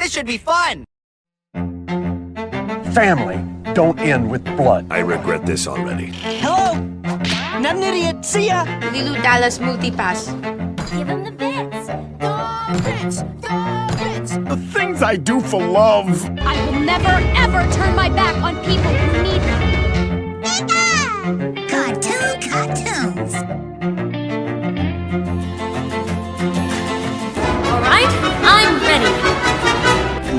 This should be fun! Family don't end with blood. I regret this already. Hello? Not an idiot. See ya! Lilu Dallas Multipass. Give him the bits. The bits. The bits. The things I do for love. I will never, ever turn my back on people who need me. Bigger! Cartoons. All right, I'm ready.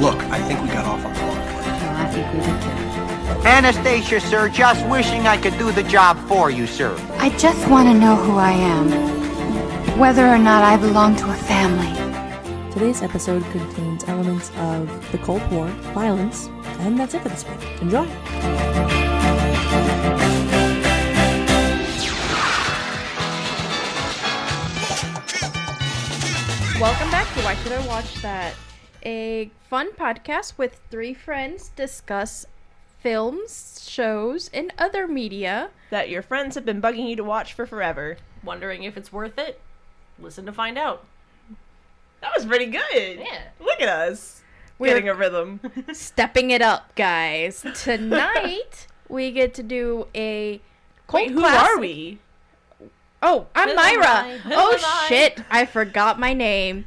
Look, I think we got off on the wrong foot. I think we did too. Anastacia, sir, just wishing I could do the job for you, sir. I just want to know who I am, whether or not I belong to a family. Today's episode contains elements of the Cold War, violence, and that's it for this week. Enjoy! Welcome back to Why Should I Watch That? A fun podcast with three friends discuss films, shows, and other media that your friends have been bugging you to watch for forever. Wondering if it's worth it? Listen to find out. That was pretty good. Yeah. Look at us. We're getting a rhythm. Stepping it up, guys. Tonight, we get to do a cult Wait, who classic. are we? Oh, I'm Who Myra. am I? Who Oh, am I? shit. I forgot my name.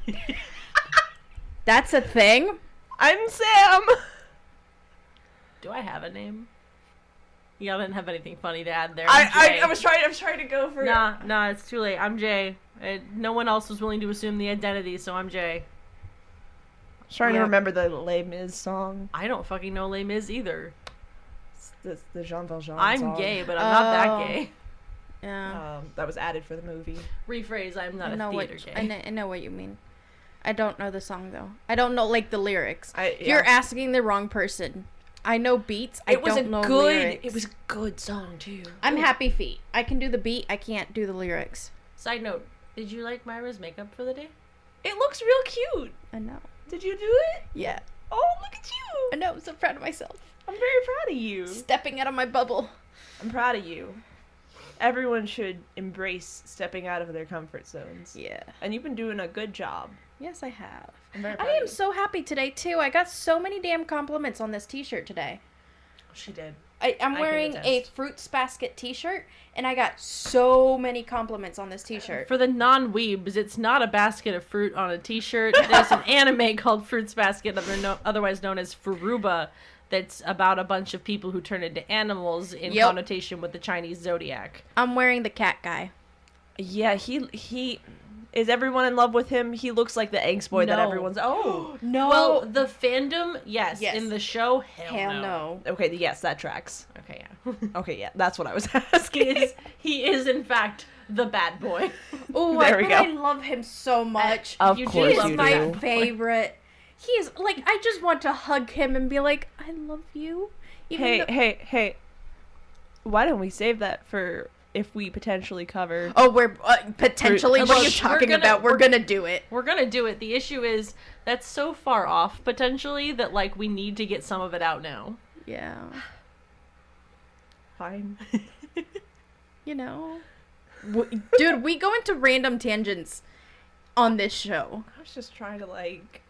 That's a thing? I'm Sam. Do I have a name? Yeah, I didn't have anything funny to add there. I was trying to go for Nah, it's too late. I'm Jay. No one else was willing to assume the identity, so I'm Jay. I was trying to remember the Les Mis song. I don't fucking know Les Mis either. It's the Jean Valjean I'm song. gay, but I'm not that gay. Yeah. That was added for the movie. Rephrase, I'm not a theater gay. I know what you mean. I don't know the song, though. I don't know, like, the lyrics. Yeah. You're asking the wrong person. I know beats. I don't know lyrics. It was a good song, too. I'm Happy Feet. I can do the beat. I can't do the lyrics. Side note, did you like Myra's makeup for the day? It looks real cute. I know. Did you do it? Yeah. Oh, look at you. I know. I'm so proud of myself. I'm very proud of you. Stepping out of my bubble. I'm proud of you. Everyone should embrace stepping out of their comfort zones. Yeah. And you've been doing a good job. Yes, I have. I'm very I proud of am you. so happy today, too. I got so many damn compliments on this t-shirt today. She did. I'm can wearing a attest. Fruits Basket t-shirt, and I got so many compliments on this t-shirt. For the non-weebs, it's not a basket of fruit on a t-shirt. There's an anime called Fruits Basket, otherwise known as Furuba, that's about a bunch of people who turn into animals in connotation with the Chinese zodiac. I'm wearing the cat guy. Yeah, he is everyone in love with him? He looks like the angst boy that No. everyone's. Oh No. Well, the fandom, yes. Yes. In the show, hell, no. okay, yes, that tracks. Okay, yeah. Okay, yeah, that's what I was asking. he is in fact the bad boy. Oh, There we go. I love him so much. Of You do course He love is you my do. favorite. He is, like, I just want to hug him and be like, I love you. Even though- Hey. Why don't we save that for if we potentially cover... Oh, we're potentially. What are you Look, talking we're gonna- about? We're gonna do it. We're gonna do it. The issue is that's so far off potentially that like we need to get some of it out now. Yeah. Fine. You know. Dude, we go into random tangents on this show. I was just trying to, like,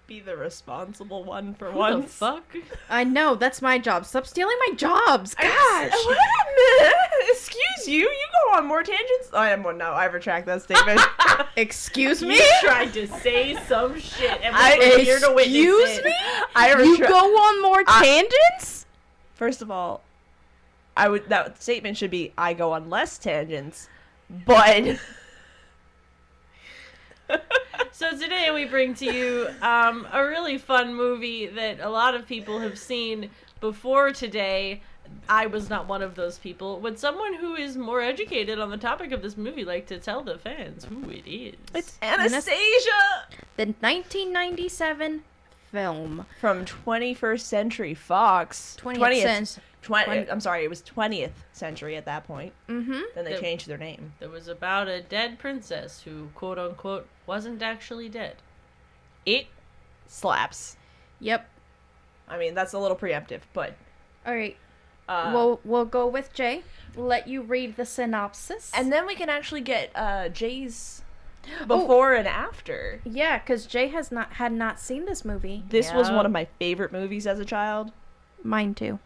be the responsible one for Who once. the fuck? I know, that's my job. Stop stealing my jobs. Gosh. Excuse you? You go on more tangents? I retract that statement. Excuse me? You tried to say some shit and we're here to witness Excuse it. me? I You retract. go on more tangents? First of all, that statement should be I go on less tangents, but So today we bring to you a really fun movie that a lot of people have seen before today. I was not one of those people. Would someone who is more educated on the topic of this movie like to tell the fans who it is? it's Anastacia The 1997 film. from 21st Century Fox. 20th cent- 20, I'm sorry, it was 20th century at that point. Mm-hmm. Then they The- changed their name. That was about a dead princess who, quote unquote, wasn't actually dead. It slaps. Yep. I mean, that's a little preemptive, but All right. We'll go with Jay. Let you read the synopsis. and then we can actually get Jay's before and after. Yeah, because Jay had not seen this movie. This was one of my favorite movies as a child. Mine too.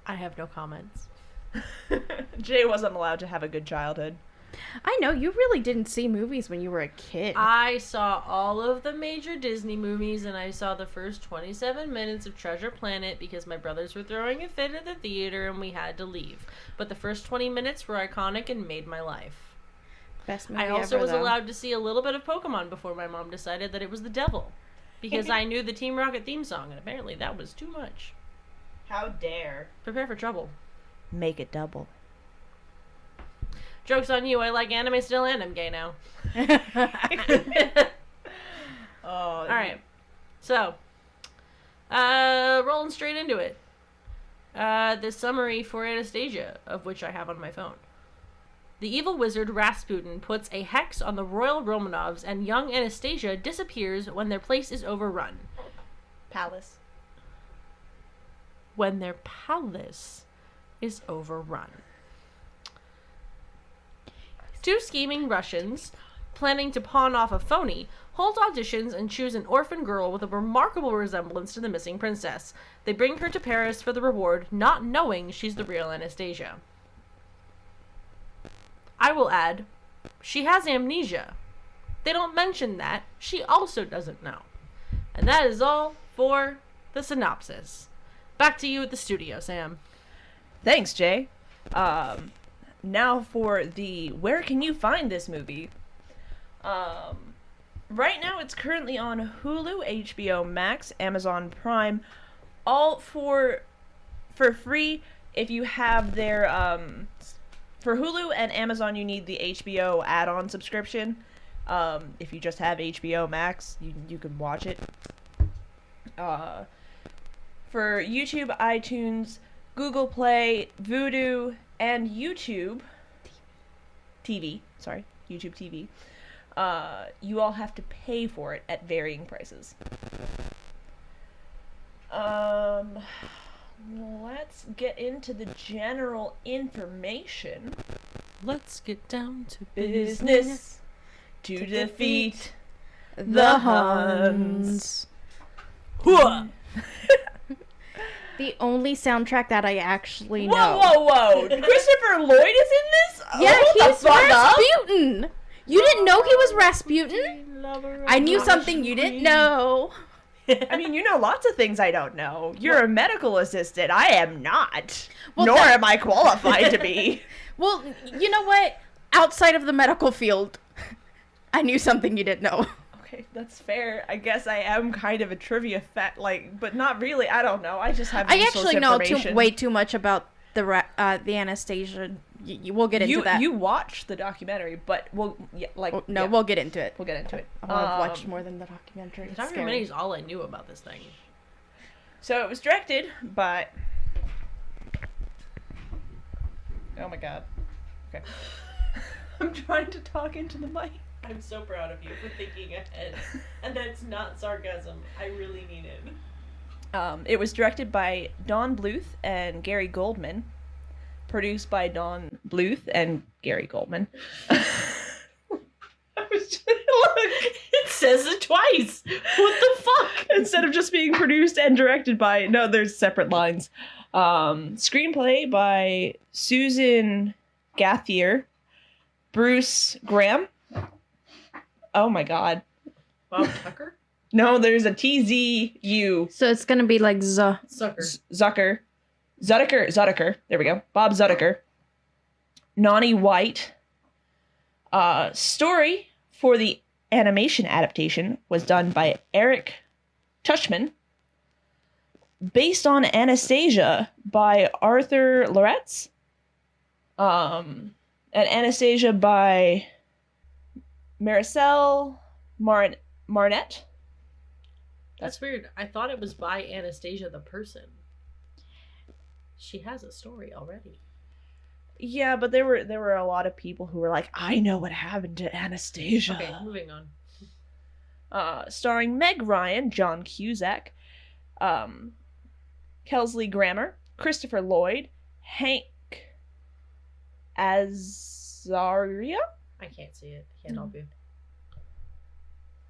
I have no comments. Jay wasn't allowed to have a good childhood. I know, you really didn't see movies when you were a kid. I saw all of the major Disney movies, and I saw the first 27 minutes of Treasure Planet because my brothers were throwing a fit at the theater and we had to leave. But the first 20 minutes were iconic and made my life. Best movie I also ever, was though. allowed to see a little bit of Pokemon before my mom decided that it was the devil. Because I knew the Team Rocket theme song, and apparently that was too much. How dare. Prepare for trouble. Make it double. Joke's on you, I like anime still and I'm gay now. Alright. So, rolling straight into it. The summary for Anastasia, of which I have on my phone. The evil wizard Rasputin puts a hex on the royal Romanovs, and young Anastasia disappears when their place is overrun. Palace. When their palace is overrun. Two scheming Russians, planning to pawn off a phony, hold auditions and choose an orphan girl with a remarkable resemblance to the missing princess. They bring her to Paris for the reward, not knowing she's the real Anastasia. I will add, she has amnesia. They don't mention that. She also doesn't know. And that is all for the synopsis. Back to you at the studio, Sam. Thanks, Jay. Now for the where can you find this movie? Right now it's currently on Hulu, HBO Max, Amazon Prime, all for free. If you have their for Hulu and Amazon, you need the HBO add-on subscription. If you just have HBO Max, you can watch it. For YouTube, iTunes, Google Play, Vudu, and YouTube TV, YouTube TV, you all have to pay for it at varying prices. Let's get into the general information. Let's get down to Business to defeat the Huns. The only soundtrack that I actually Whoa, know. whoa! Christopher Lloyd is in this? Yeah, Hold the he's fuck up. Rasputin. You didn't know he was Rasputin? I knew something you didn't know. I mean, you know lots of things I don't know. You're a medical assistant. I am not. Well, Nor am I qualified to be. Well, you know what? Outside of the medical field, I knew something you didn't know. Okay, that's fair. I guess I am kind of a trivia but not really. I don't know. I just have I useless actually know information. way too much about the Anastasia. We'll get into that. You watched the documentary, but we'll we'll get into it. We'll get into it. I've watched more than the documentary. The documentary is all I knew about this thing. So it was directed by... Oh my god. Okay. I'm trying to talk into the mic. I'm so proud of you for thinking ahead. And that's not sarcasm. I really mean it. It was directed by Don Bluth and Gary Goldman. Produced by Don Bluth and Gary Goldman. I was just, look, it says it twice. What the fuck? Instead of just being produced and directed by... No, there's separate lines. Screenplay by Susan Gathier, Bruce Graham. Oh my god. Bob Tucker? No, there's a TZU. So it's gonna be like Zucker. Zudiker. There we go. Bob Zudiker. Nani White. Story for the animation adaptation was done by Eric Tuchman. Based on Anastasia by Arthur Loretz. And Anastasia by Maricel Marnet. That's weird. I thought it was by Anastasia the person. She has a story already. Yeah, but there were a lot of people who were like, I know what happened to Anastasia. Okay, moving on. Starring Meg Ryan, John Cusack, Kelsey Grammer, Christopher Lloyd, Hank Azaria, I can't see it. I can't help you.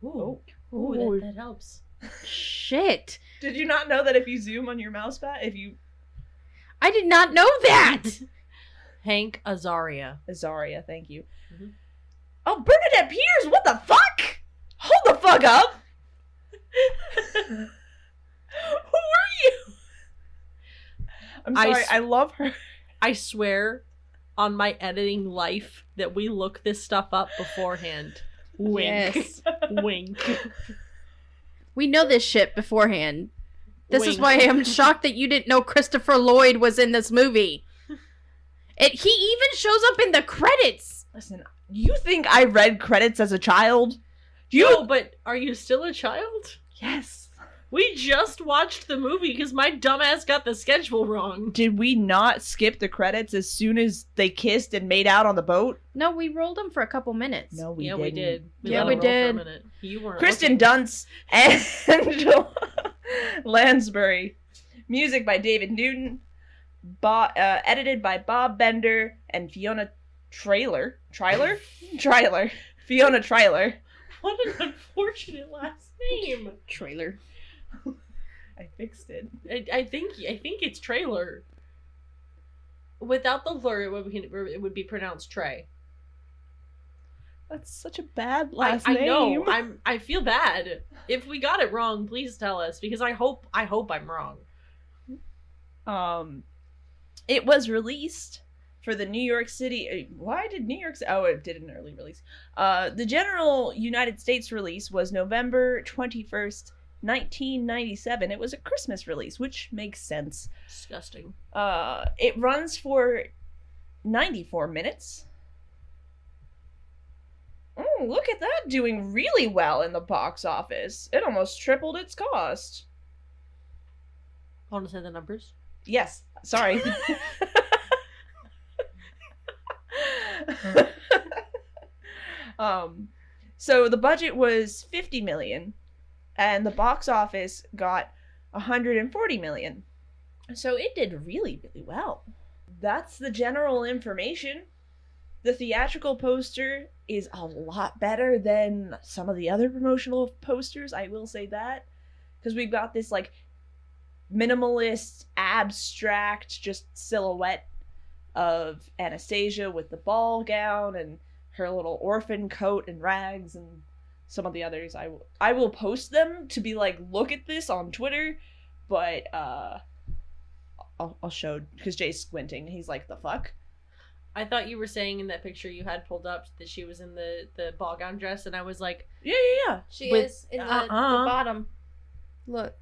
Oh. Ooh, that helps. Shit. Did you not know that if you zoom on your mouse pad, I did not know that. Hank Azaria. Azaria, thank you. Mhm. Oh, Bernadette Peters, what the fuck? Hold the fuck up. Who are you? I'm sorry, I love her. I swear on my editing life that we look this stuff up beforehand. Wink. Yes. Wink. We know this shit beforehand. This is Wink. why I'm shocked that you didn't know Christopher Lloyd was in this movie. He even shows up in the credits. Listen, you think I read credits as a child? No, but are you still a child? Yes. We just watched the movie because my dumbass got the schedule wrong. Did we not skip the credits as soon as they kissed and made out on the boat? No, we rolled them for a couple minutes. No, we Yeah, didn't. we did. Yeah, let we him roll did. For a minute. You weren't. Kristen looking. Dunst and Angela Lansbury. Music by David Newton. Edited by Bob Bender and Fiona Trailer. Fiona Trailer. What an unfortunate last name. Trailer. I fixed it. I think it's trailer. Without the lure, it would be pronounced Trey. That's such a bad last I name. know. I feel bad. If we got it wrong, please tell us because I hope I'm wrong. It was released for the New York City. Why did New York? Oh, it did an early release. The general United States release was November 21st, 1997. It was a Christmas release, which makes sense. Disgusting. It runs for 94 minutes. Oh, look at that, doing really well in the box office. It almost tripled its cost. Want to say the numbers? Yes, sorry. So the budget was $50 million, and the box office got $140 million. So it did really, really well. That's the general information. The theatrical poster is a lot better than some of the other promotional posters, I will say that. Because we've got this, like, minimalist, abstract, just silhouette of Anastacia with the ball gown and her little orphan coat and rags and some of the others. I will post them to be like, look at this on Twitter, but I'll show, because Jay's squinting. He's like, the fuck? I thought you were saying in that picture you had pulled up that she was in the ball gown dress, and I was like, Yeah. She With- is in the bottom. Look.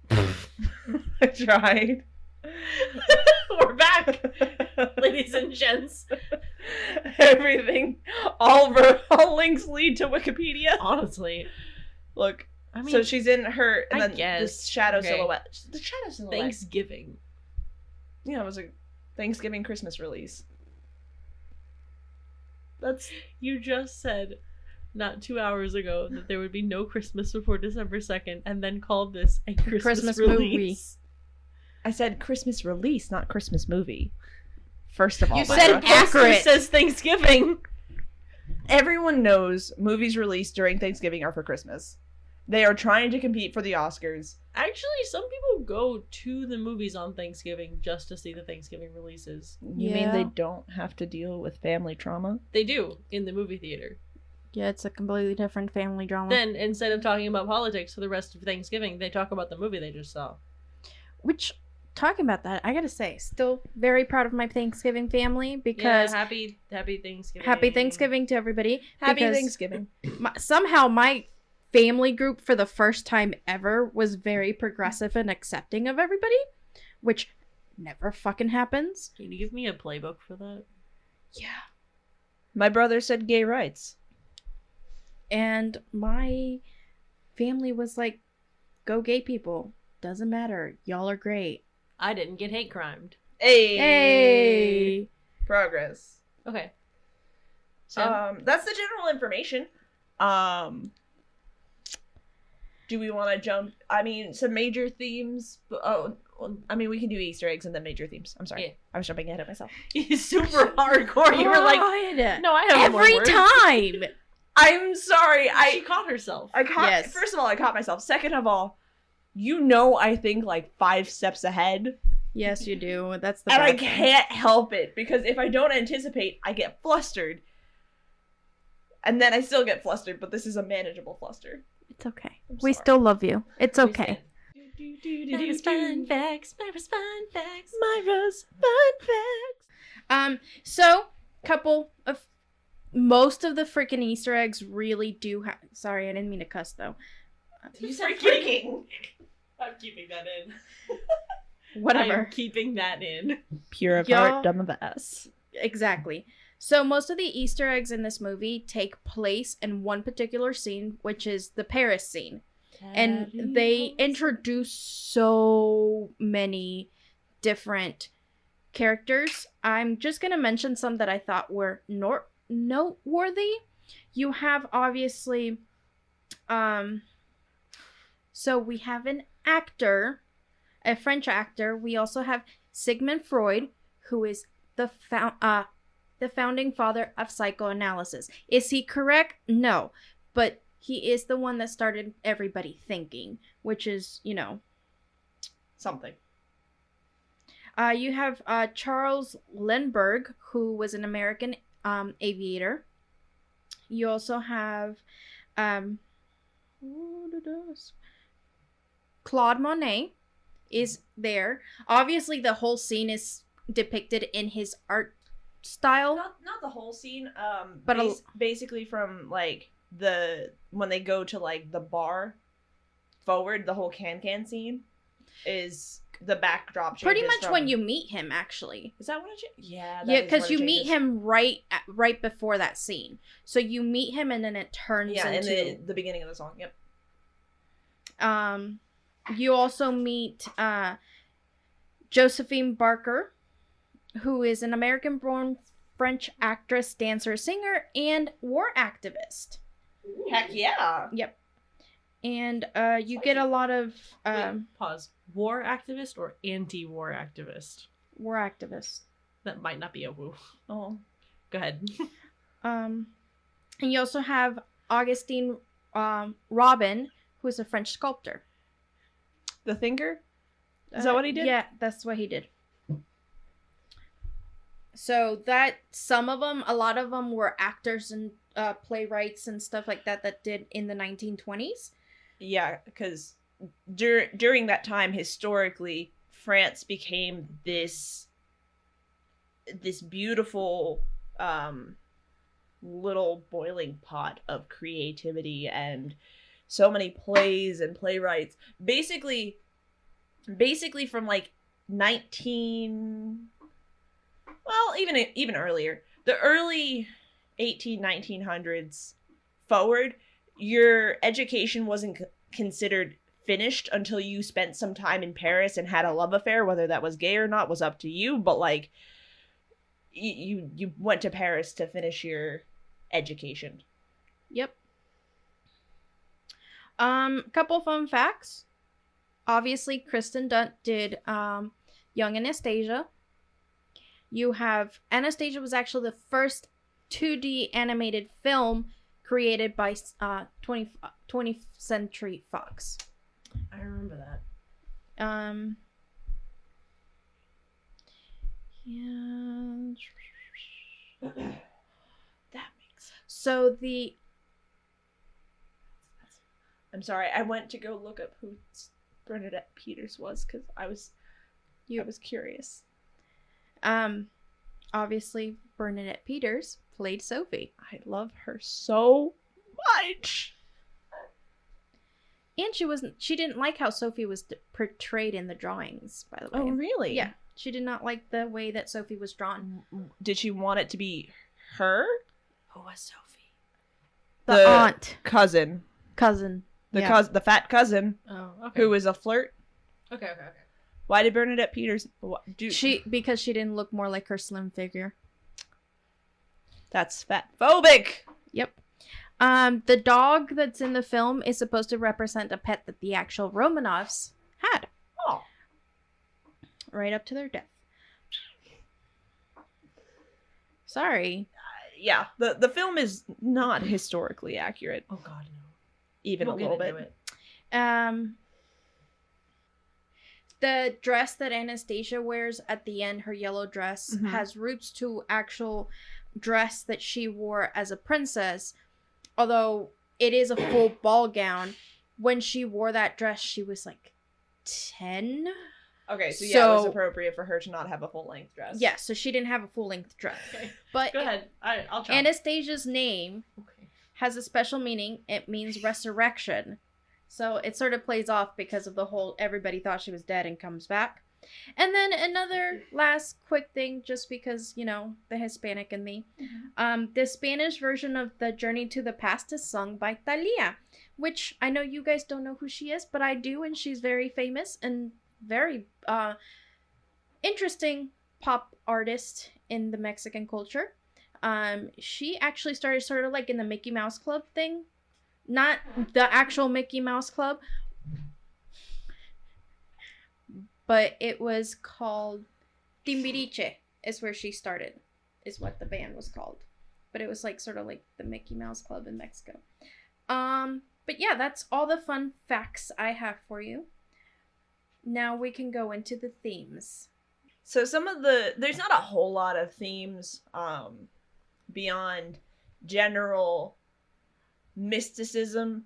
I tried. we're back, ladies and gents. Everything, all links lead to Wikipedia. Honestly, Look, I mean, so she's in her, and I then guess. the shadow Okay. silhouette. The shadow silhouette. Thanksgiving. Yeah, it was a Thanksgiving Christmas release. That's You just said not 2 hours ago that there would be no Christmas before December 2nd, and then called this a Christmas release. I said Christmas release, not Christmas movie. First of all, You my said God. accurate. It says Thanksgiving. Everyone knows movies released during Thanksgiving are for Christmas. They are trying to compete for the Oscars. Actually, some people go to the movies on Thanksgiving just to see the Thanksgiving releases. You mean Yeah. they don't have to deal with family trauma? They do in the movie theater. Yeah, it's a completely different family drama. Then, instead of talking about politics for the rest of Thanksgiving, they talk about the movie they just saw. Which, talking about that, I gotta say, still very proud of my Thanksgiving family because Yeah, happy Thanksgiving. happy Thanksgiving to everybody. Happy because Thanksgiving. somehow my family group for the first time ever was very progressive and accepting of everybody, which never fucking happens. Can you give me a playbook for that? Yeah. My brother said gay rights. And my family was like, go gay people. Doesn't matter. Y'all are great. I didn't get hate crimed. Hey! Progress. Okay. So, That's the general information. Do we want to jump? I mean, some major themes. We can do Easter eggs and then major themes. I'm sorry. Yeah. I was jumping ahead of myself. He's super hardcore. You were like, no, I have more Every words. time. I'm sorry. She caught herself. Yes. First of all, I caught myself. Second of all, I think like 5 steps ahead. Yes, you do. That's the And I bad thing. can't help it because if I don't anticipate, I get flustered. And then I still get flustered, but this is a manageable fluster. It's okay. I'm We sorry. still love you. It's okay. Myra's fun facts. Myra's fun facts. Myra's fun facts. So couple of most of the freaking Easter eggs really do have. Sorry, I didn't mean to cuss though. You said freaking. I'm keeping that in. Whatever. I'm keeping that in. Pure of Y'all- heart, dumb of ass. Exactly. So most of the Easter eggs in this movie take place in one particular scene, which is the Paris scene. And they introduce so many different characters. I'm just going to mention some that I thought were noteworthy. You have obviously so we have an actor, a French actor. We also have Sigmund Freud, who is the founding father of psychoanalysis. Is he correct? No. But he is the one that started everybody thinking, which is, Something. You have Charles Lindbergh, who was an American aviator. You also have Claude Monet is there. Obviously, the whole scene is depicted in his art style. Not the whole scene. But basically from like when they go to like the bar forward, the whole can scene is the backdrop. Pretty changes much from- when you meet him, actually. Is that when it? Yeah. Yeah, because you meet him right before that scene. So you meet him, and then it turns into in the beginning of the song. Yep. You also meet Josephine Barker, who is an American-born French actress, dancer, singer, and war activist. Heck yeah. Yep. And you get a lot of Wait, pause. War activist or anti-war activist? war activists. That might not be a woo. Oh. Go ahead. And you also have Augustine Robin, who is a French sculptor. The thinker. Is that what he did? Yeah, that's what he did. So that a lot of them were actors and playwrights and stuff like that did in the 1920s. Yeah, because during that time, historically, France became this beautiful little boiling pot of creativity and so many plays and playwrights. Basically from like even earlier, the early 1900s forward, your education wasn't considered finished until you spent some time in Paris and had a love affair. Whether that was gay or not was up to you, but like you went to Paris to finish your education. Yep. Couple fun facts. Obviously, Kristen Dunst did Young Anastasia. You have Anastasia was actually the first 2D animated film created by 20th Century Fox. I remember that. Yeah. That makes sense. So I'm sorry, I went to go look up who Bernadette Peters was because I was curious. Obviously Bernadette Peters played Sophie. I love her so much. And she didn't like how Sophie was portrayed in the drawings, by the way. Oh, really? Yeah. She did not like the way that Sophie was drawn. Did she want it to be her? Who was Sophie? The aunt. Cousin. The fat cousin. Oh, okay. Who was a flirt. Okay. Why did Bernadette Peters Because she didn't look more like her slim figure. That's fat phobic. Yep. The dog that's in the film is supposed to represent a pet that the actual Romanovs had. Oh. Right up to their death. Sorry. Yeah, the film is not historically accurate. Oh God, no. Even We'll a little get bit. into it. The dress that Anastacia wears at the end, her yellow dress, Mhm. has roots to actual dress that she wore as a princess. Although it is a full ball gown. When she wore that dress, she was like 10. Okay, so yeah, it was So- appropriate for her to not have a full-length dress. Yeah, so she didn't have a full-length dress. Okay. But Go ahead. I'll try. Anastasia's name Okay. has a special meaning. It means resurrection. So it sort of plays off because of the whole everybody thought she was dead and comes back. And then another last quick thing, just because, you know, the Hispanic in me. The Spanish version of The Journey to the Past is sung by Thalia, which I know you guys don't know who she is, but I do, and she's very famous and very interesting pop artist in the Mexican culture. She actually started sort of like in the Mickey Mouse Club thing. Not the actual Mickey Mouse Club, but it was called Timbiriche is where she started, is what the band was called. But it was like sort of like the Mickey Mouse Club in Mexico. But yeah, that's all the fun facts I have for you. Now we can go into the themes. So there's not a whole lot of themes beyond general mysticism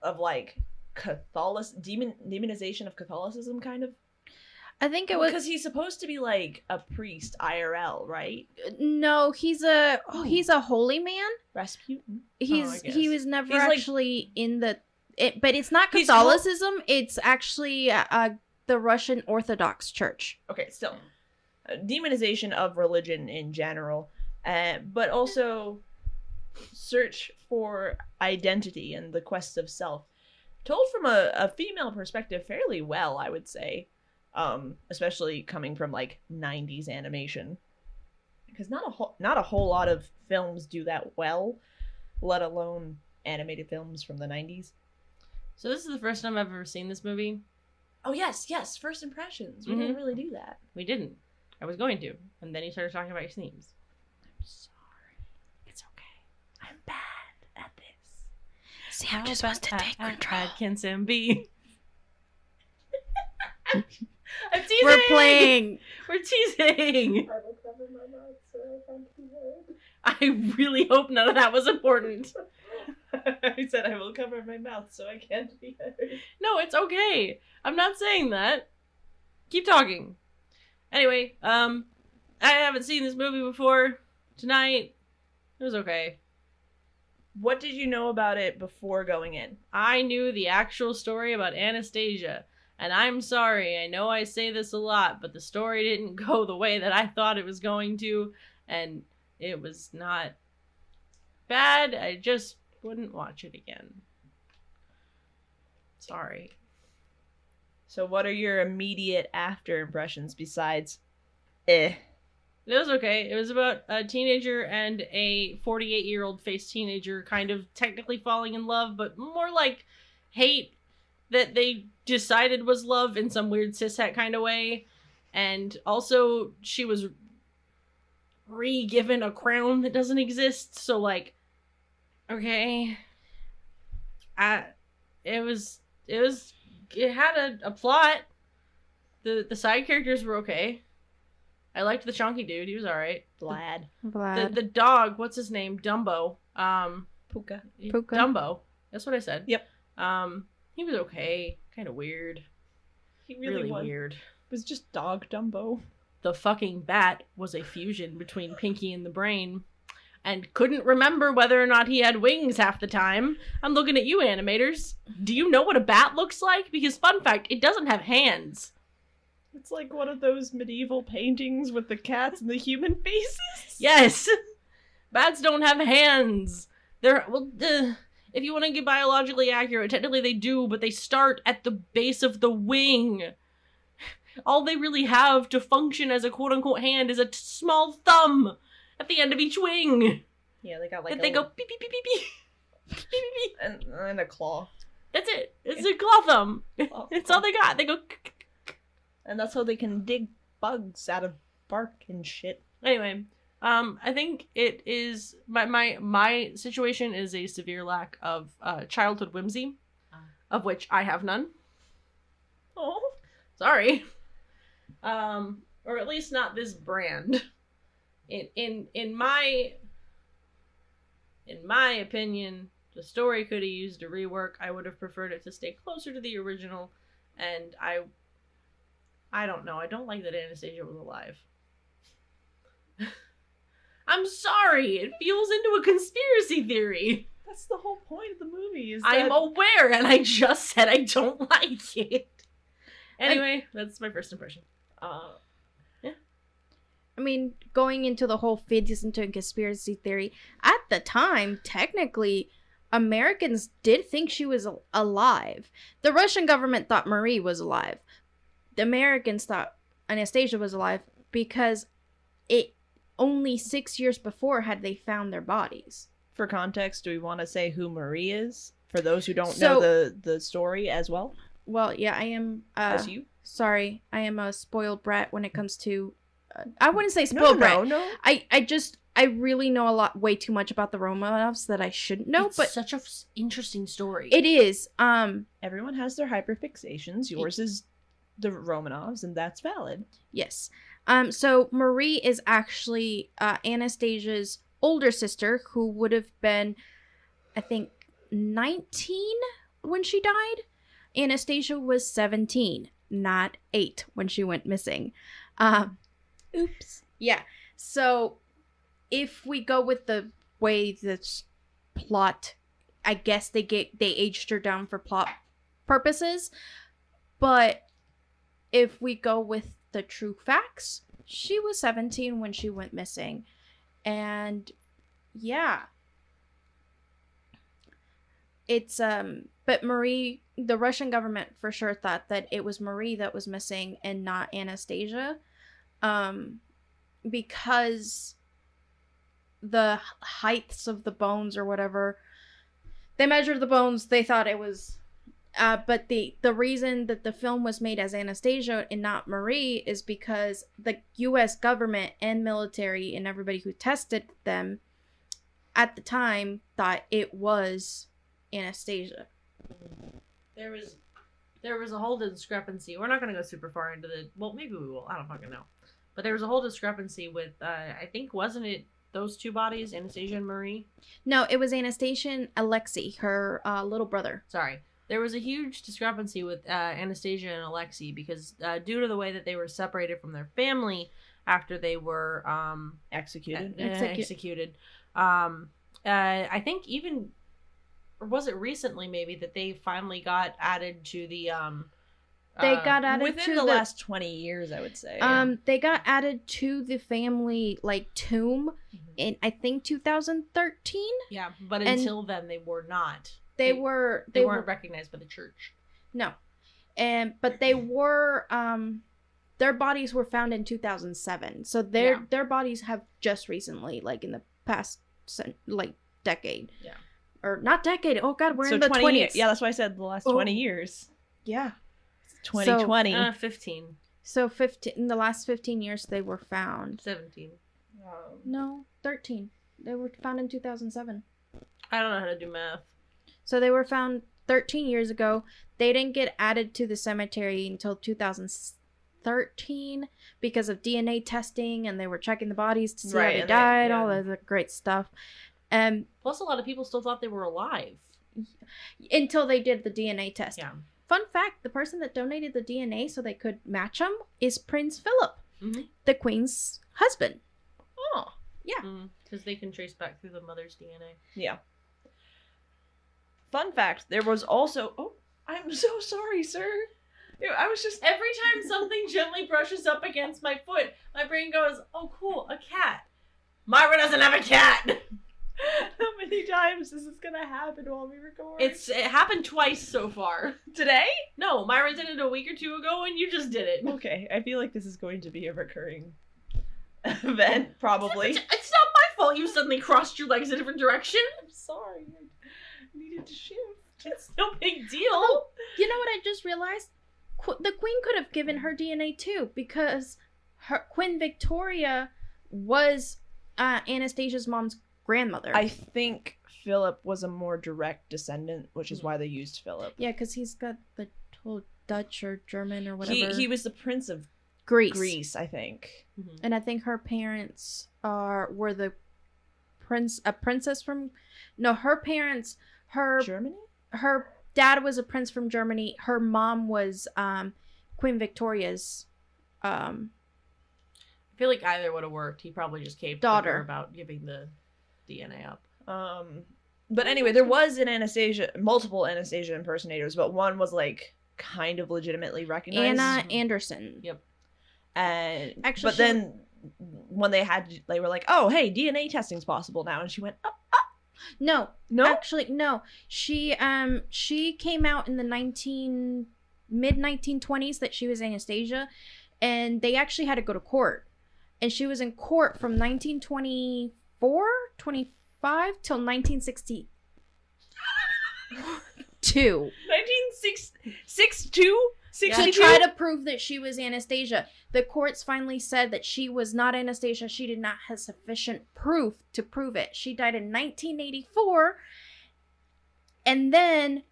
of like demonization of Catholicism, kind of. I think it was because he's supposed to be like a priest IRL, right? no, he's a holy man. Rasputin. He guess. was never He's, like- actually in the but it's not He's Catholicism. It's actually the Russian Orthodox Church. Okay, still demonization of religion in general, but also search for identity and the quest of self, told from a female perspective fairly well, I would say, especially coming from like 90s animation, because not a whole lot of films do that well, let alone animated films from the 90s. So this is the first time I've ever seen this movie. Oh yes, first impressions. We Mhm. didn't really do that. We didn't. I was going to, and then you started talking about your themes. I'm sorry. It's okay. I'm bad at this. See, I'm just supposed to take control. Bad can Sam be? I'm teasing. We're playing. We're teasing. I really hope none of that was important. I said I will cover my mouth so I can't be heard. No, it's okay. I'm not saying that. Keep talking. Anyway, I haven't seen this movie before. Tonight, it was okay. What did you know about it before going in? I knew the actual story about Anastacia. And I'm sorry, I know I say this a lot, but the story didn't go the way that I thought it was going to. And it was not bad. I just wouldn't watch it again. Sorry. So what are your immediate after impressions besides eh? It was okay. It was about a teenager and a 48-year-old face teenager kind of technically falling in love, but more like hate that they decided was love in some weird cishet kind of way. And also, she was re-given a crown that doesn't exist, so like, okay. It had a plot. The side characters were okay. I liked the chunky dude. He was alright. Vlad. The dog, what's his name? Dumbo. Puka. Dumbo. That's what I said. Yep. He was okay. Kind of weird. He really was. Weird. It was just dog Dumbo. The fucking bat was a fusion between Pinky and the Brain, and couldn't remember whether or not he had wings half the time. I'm looking at you, animators. Do you know what a bat looks like? Because fun fact, it doesn't have hands. It's like one of those medieval paintings with the cats and the human faces. Yes! Bats don't have hands. If you want to get biologically accurate, technically they do, but they start at the base of the wing. All they really have to function as a quote-unquote hand is a small thumb at the end of each wing. Yeah, they got like and they go beep beep beep beep beep. Beep, beep, beep. and a claw. That's it. It's a claw thumb. It's all they got. They go. And that's how they can dig bugs out of bark and shit. Anyway, I think it is my situation is a severe lack of childhood whimsy, of which I have none. Oh, sorry. Or at least not this brand. In my opinion, the story could have used a rework. I would have preferred it to stay closer to the original, and I don't know. I don't like that Anastacia was alive. I'm sorry. It fuels into a conspiracy theory. That's the whole point of the movie. Is I'm aware, and I just said I don't like it. Anyway, that's my first impression. I mean, going into the whole fits into a conspiracy theory, at the time, technically, Americans did think she was alive. The Russian government thought Marie was alive. The Americans thought Anastacia was alive because only 6 years before had they found their bodies. For context, do we want to say who Marie is? For those who don't know the story as well? Well, yeah, I am... as you? Sorry, I am a spoiled brat when it comes to... I wouldn't say spoiled brat. No. I really know way too much about the Romanovs that I shouldn't know, It's but... such a interesting story. It is. Everyone has their hyperfixations. Yours is the Romanovs, and that's valid. Yes. So Marie is actually Anastasia's older sister, who would have been, I think, 19 when she died. Anastacia was 17, not 8 when she went missing. Oops. Yeah. So if we go with the way this plot, I guess they aged her down for plot purposes. But if we go with the true facts, she was 17 when she went missing. And yeah. It's but Marie, the Russian government for sure thought that it was Marie that was missing and not Anastacia. Because the heights of the bones or whatever, they measured the bones, they thought it was but the reason that the film was made as Anastacia and not Marie is because the US government and military and everybody who tested them at the time thought it was Anastacia. There was a whole discrepancy. We're not going to go super far into the... Well, maybe we will. I don't fucking know. But there was a whole discrepancy with, I think, wasn't it those two bodies, Anastacia and Marie? No, it was Anastacia and Alexei, her little brother. Sorry. There was a huge discrepancy with Anastacia and Alexei because due to the way that they were separated from their family after they were executed. I think even... Or was it recently, maybe, that they finally got added to the... they got added within to the last 20 years, I would say. They got added to the family, tomb in, I think, 2013? Yeah, but until then, they were not. They weren't recognized by the church. No. But they were... their bodies were found in 2007. So their bodies have just recently, in the past, decade. Yeah. Or not decade. Oh god, we're so in the 20s. Yeah, that's why I said the last 20 years. Yeah. 2020. 15. So 15 in the last 15 years they were found. 17. No, 13. They were found in 2007. I don't know how to do math. So they were found 13 years ago. They didn't get added to the cemetery until 2013 because of DNA testing, and they were checking the bodies to see how they died, all of the great stuff. Plus, a lot of people still thought they were alive. Until they did the DNA test. Yeah. Fun fact, the person that donated the DNA so they could match them is Prince Philip, the Queen's husband. Oh. Yeah. Because they can trace back through the mother's DNA. Yeah. Fun fact, there was also... Oh, I'm so sorry, sir. I was just... Every time something gently brushes up against my foot, my brain goes, oh, cool, a cat. Myra doesn't have a cat! How many times is this gonna happen while we record? It happened twice so far. Today? No, Myra did it a week or two ago, and you just did it. Okay, I feel like this is going to be a recurring event, probably. It's not my fault you suddenly crossed your legs a different direction. I'm sorry. I needed to shift. It's no big deal. Oh, you know what I just realized? The queen could have given her DNA too, because Queen Victoria was Anastasia's mom's grandmother. I think Philip was a more direct descendant, which is why they used Philip. Yeah, because he's got the whole Dutch or German or whatever. He was the prince of Greece, I think. Mm-hmm. and I think her parents were the princess from. No, her parents. Germany. Her dad was a prince from Germany. Her mom was Queen Victoria's I feel like either would have worked. He probably just caved daughter to her about giving the DNA up. But anyway, there was multiple Anastasia impersonators, but one was like kind of legitimately recognized. Anna Anderson. Yep. And Actually, but then when they were like, "Oh, hey, DNA testing's possible now," and she went, "Oh, No, no, actually, no. She came out in the mid 1920s that she was Anastasia, and they actually had to go to court, and she was in court from 1924, 25 till 1962. 1962. To try to prove that she was Anastasia. The courts finally said that she was not Anastasia. She did not have sufficient proof to prove it. She died in 1984. And then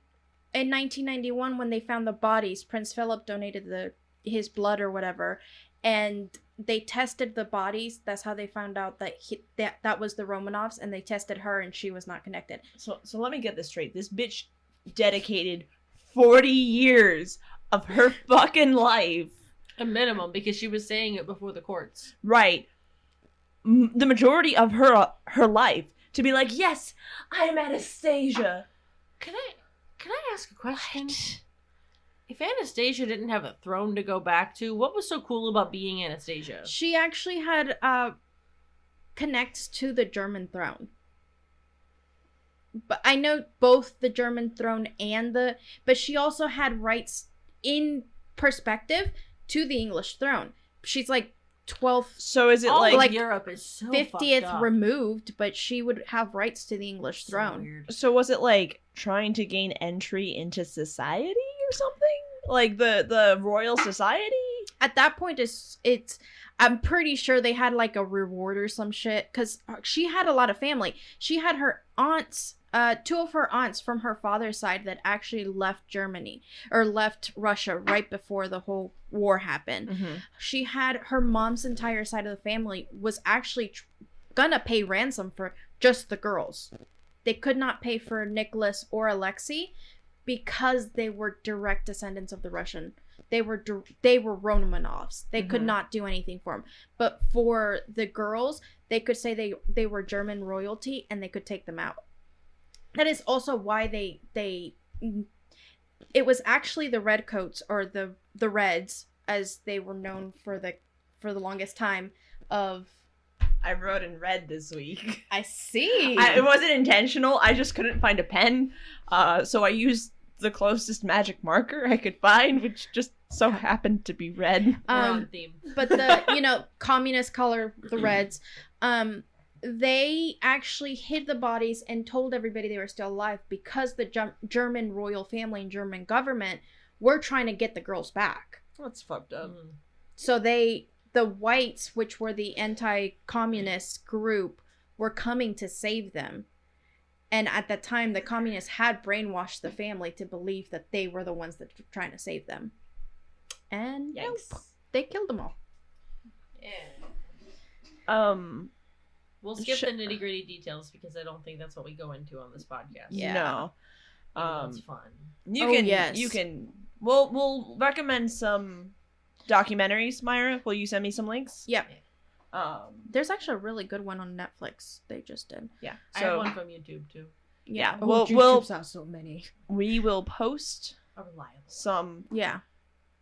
in 1991, when they found the bodies, Prince Philip donated his blood or whatever. And they tested the bodies. That's how they found out that that was the Romanovs. And they tested her and she was not connected. So let me get this straight. This bitch dedicated 40 years of her fucking life. A minimum, because she was saying it before the courts. Right. The majority of her life to be like, yes, I'm Anastasia. Can I ask a question? If Anastasia didn't have a throne to go back to, what was so cool about being Anastasia? She actually had connects to the German throne. But I know both the German throne but she also had rights in perspective to the English throne. She's like 12th. So is it all like Europe is so 50th removed, but she would have rights to the English throne. So was it like trying to gain entry into society or something? Like the Royal Society? At that point, it's I'm pretty sure they had like a reward or some shit, because she had a lot of family. She had her aunts, two of her aunts from her father's side that actually left Russia right before the whole war happened. Mm-hmm. She had her mom's entire side of the family was actually gonna pay ransom for just the girls. They could not pay for Nicholas or Alexei because they were direct descendants of the Russian. They were Romanovs. They could not do anything for them. But for the girls, they could say they were German royalty and they could take them out. That is also why it was actually the Redcoats, or the Reds, as they were known for the longest time of. I wrote in red this week. I see. It wasn't intentional. I just couldn't find a pen. So I used the closest magic marker I could find, which just so happened to be red. We're on theme. But the communist color, the Reds, they actually hid the bodies and told everybody they were still alive because the German royal family and German government were trying to get the girls back. That's fucked up. So the whites, which were the anti-communist group, were coming to save them. And at that time, the communists had brainwashed the family to believe that they were the ones that were trying to save them. And Yikes. nope, they killed them all. Yeah. We'll skip the nitty gritty details because I don't think that's what we go into on this podcast. Yeah. No. That's fun. We'll recommend some documentaries, Myra. Will you send me some links? Yep. There's actually a really good one on Netflix they just did. Yeah. I have one from YouTube too. Yeah. YouTube's got so many. We will post Reliable. some Yeah.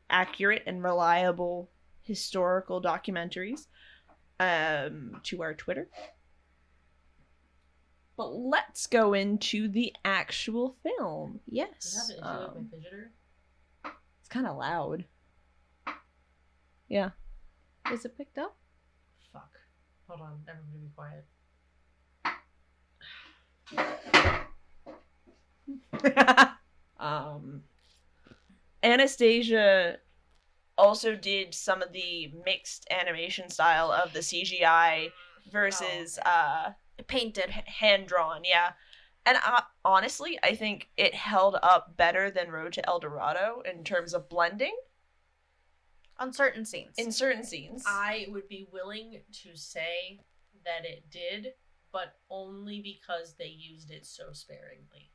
accurate and reliable historical documentaries to our Twitter. But let's go into the actual film. Yes. Does it have an issue with my fidgeter? It's kind of loud. Yeah. Is it picked up? Fuck. Hold on. Everybody be quiet. Anastacia also did some of the mixed animation style of the CGI versus Painted. hand drawn, yeah. And honestly, I think it held up better than Road to El Dorado in terms of blending. On certain scenes. In certain scenes. I would be willing to say that it did, but only because they used it so sparingly.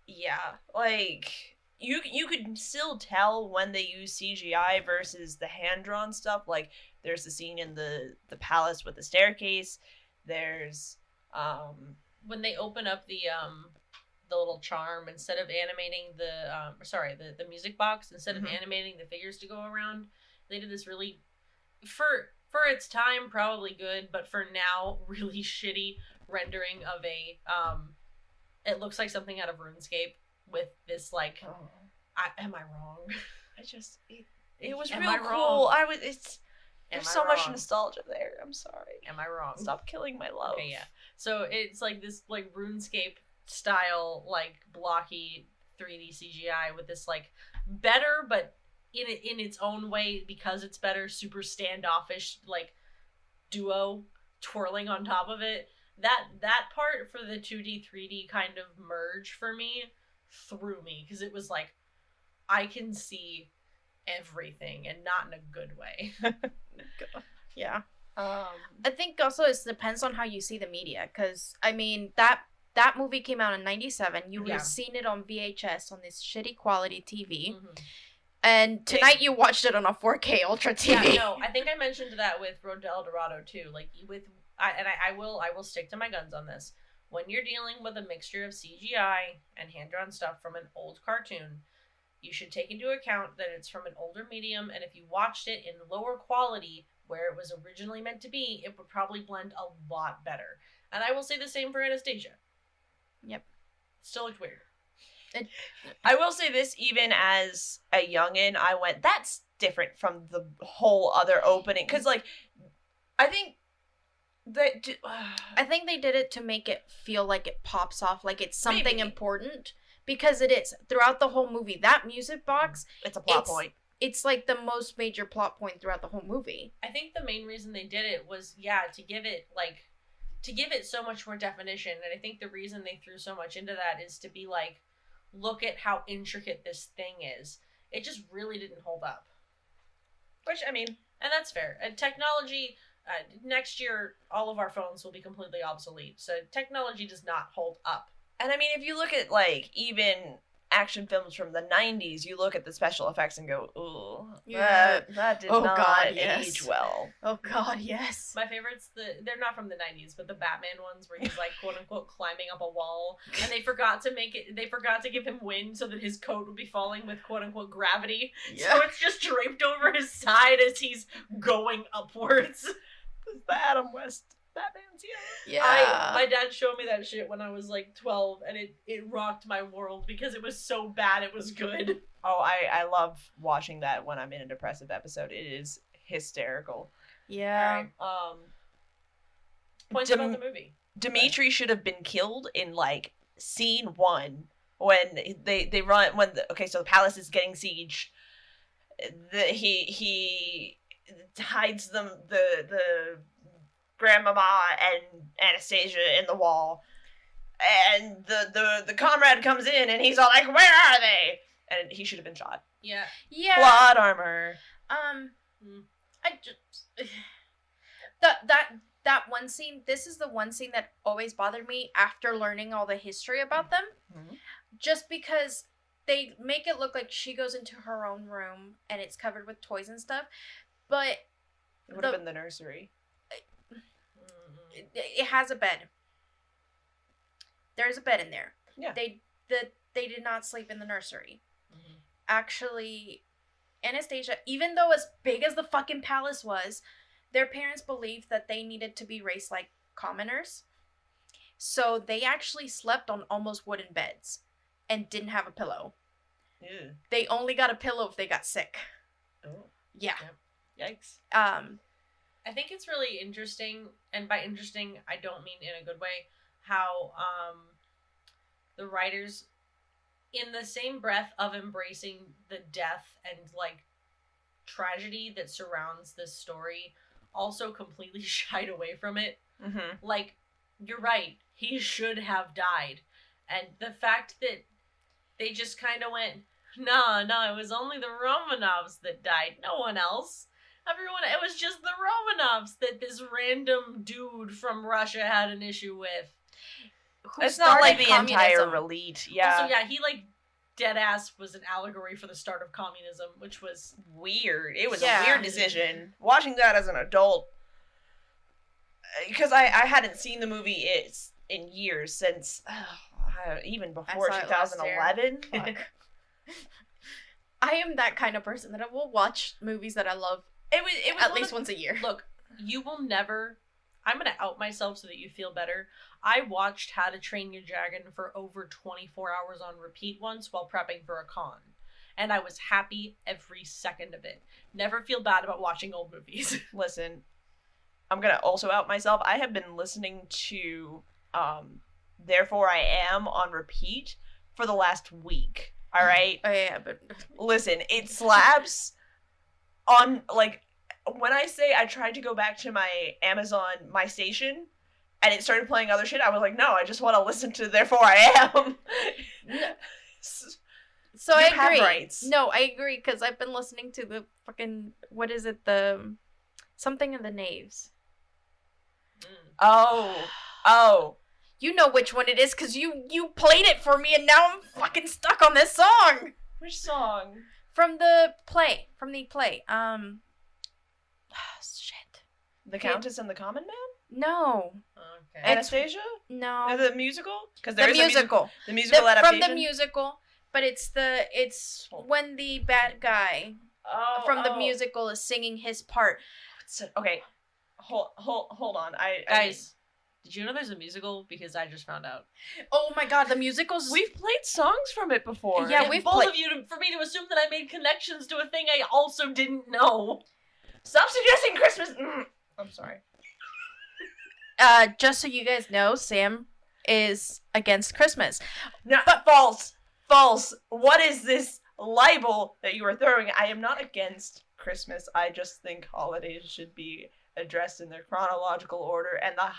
Yeah, like you could still tell when they use CGI versus the hand-drawn stuff. Like there's the scene in the palace with the staircase. There's when they open up the little charm, instead of animating the music box, instead of animating the figures to go around, they did this really for its time probably good, but for now really shitty rendering of a it looks like something out of RuneScape with this like am I wrong? It was Am real I cool. wrong? There's so much nostalgia there. I'm sorry. Am I wrong? Stop killing my love. Okay, yeah. So it's like this like RuneScape style like blocky 3D CGI with this like better but in its own way, because it's better, super standoffish like duo twirling on top of it. That part for the 2D 3D kind of merge for me threw me, because it was like I can see everything and not in a good way. Yeah. I think also it depends on how you see the media, because I mean that movie came out in 97. You would have seen it on VHS on this shitty quality TV. And tonight you watched it on a 4K Ultra TV. Yeah, no, I think I mentioned that with Road to El Dorado too. Like I will stick to my guns on this. When you're dealing with a mixture of CGI and hand-drawn stuff from an old cartoon, you should take into account that it's from an older medium, and if you watched it in lower quality where it was originally meant to be, it would probably blend a lot better. And I will say the same for Anastacia. Yep. Still looked weird. I will say this, even as a youngin', I went, that's different from the whole other opening. Because, like, I think they did it to make it feel like it pops off, like it's something Maybe. important. Because it is. Throughout the whole movie, that music box... It's a plot point. It's like the most major plot point throughout the whole movie. I think the main reason they did it was, to give it so much more definition. And I think the reason they threw so much into that is to be like, look at how intricate this thing is. It just really didn't hold up. Which, I mean... And that's fair. And technology, next year, all of our phones will be completely obsolete. So technology does not hold up. And I mean, if you look at, like, even action films from the 90s, you look at the special effects and go, ooh, that did not age well. Oh, God, yes. My favorite's they're not from the 90s, but the Batman ones where he's, like, quote-unquote, climbing up a wall, and they forgot to give him wind so that his coat would be falling with, quote-unquote, gravity. Yeah. So it's just draped over his side as he's going upwards. It's the Adam West Batman's, yeah. My dad showed me that shit when I was like 12, and it rocked my world because it was so bad it was good. Oh, I love watching that when I'm in a depressive episode. It is hysterical. Yeah. Right. Points about the movie. Dimitri should have been killed in like scene 1 when they run so the palace is getting sieged. He hides the grandmama and Anastacia in the wall, and the comrade comes in and he's all like, where are they? And he should have been shot. Yeah Plot armor. I just that one scene, this is the one scene that always bothered me after learning all the history about them. Just because they make it look like she goes into her own room and it's covered with toys and stuff, but it would have been the nursery. It has a bed. There's a bed in there. Yeah. They did not sleep in the nursery. Actually, Anastacia, even though as big as the fucking palace was, their parents believed that they needed to be raised like commoners. So they actually slept on almost wooden beds and didn't have a pillow. Ew. They only got a pillow if they got sick. Oh. Yeah. Yikes. I think it's really interesting, and by interesting, I don't mean in a good way, how the writers, in the same breath of embracing the death and like tragedy that surrounds this story, also completely shied away from it. Mm-hmm. Like, you're right, he should have died. And the fact that they just kind of went, no, it was only the Romanovs that died, no one else. It was just the Romanovs that this random dude from Russia had an issue with. It's not like the communism. entire elite. Yeah. Also, yeah, he like dead ass was an allegory for the start of communism, which was weird. It was Yeah. a weird decision. Watching that as an adult, because I hadn't seen the movie in years since even before I saw it last year. 2011. Fuck. I am that kind of person that I will watch movies that I love It was at one least of- once a year. Look, you will never. I'm gonna out myself so that you feel better. I watched How to Train Your Dragon for over 24 hours on repeat once while prepping for a con, and I was happy every second of it. Never feel bad about watching old movies. Listen, I'm gonna also out myself. I have been listening to Therefore I Am on repeat for the last week. All right. Oh yeah, but Listen, it slaps on, like, when I say I tried to go back to my Amazon, my station, and it started playing other shit, I was like, no, I just want to listen to Therefore I Am. so You I have agree. rights. No, I agree because I've been listening to the fucking what is it, the something of the Knaves. Oh. You know which one it is because you played it for me and now I'm fucking stuck on this song Which song? from the play. Shit. The Countess and the Common Man? No. Okay. Anastasia? No. The musical? Because The there is musical. the musical From adaptation. the musical, but it's when the bad guy from the musical is singing his part. Okay, hold on. Guys, did you know there's a musical? Because I just found out. Oh my god, the musicals. We've played songs from it before. Yeah, And we've both played- of you for me to assume that I made connections to a thing I also didn't know. Stop suggesting Christmas. I'm sorry. Just so you guys know, Sam is against Christmas. No, but false. What is this libel that you are throwing? I am not against Christmas. I just think holidays should be addressed in their chronological order, and the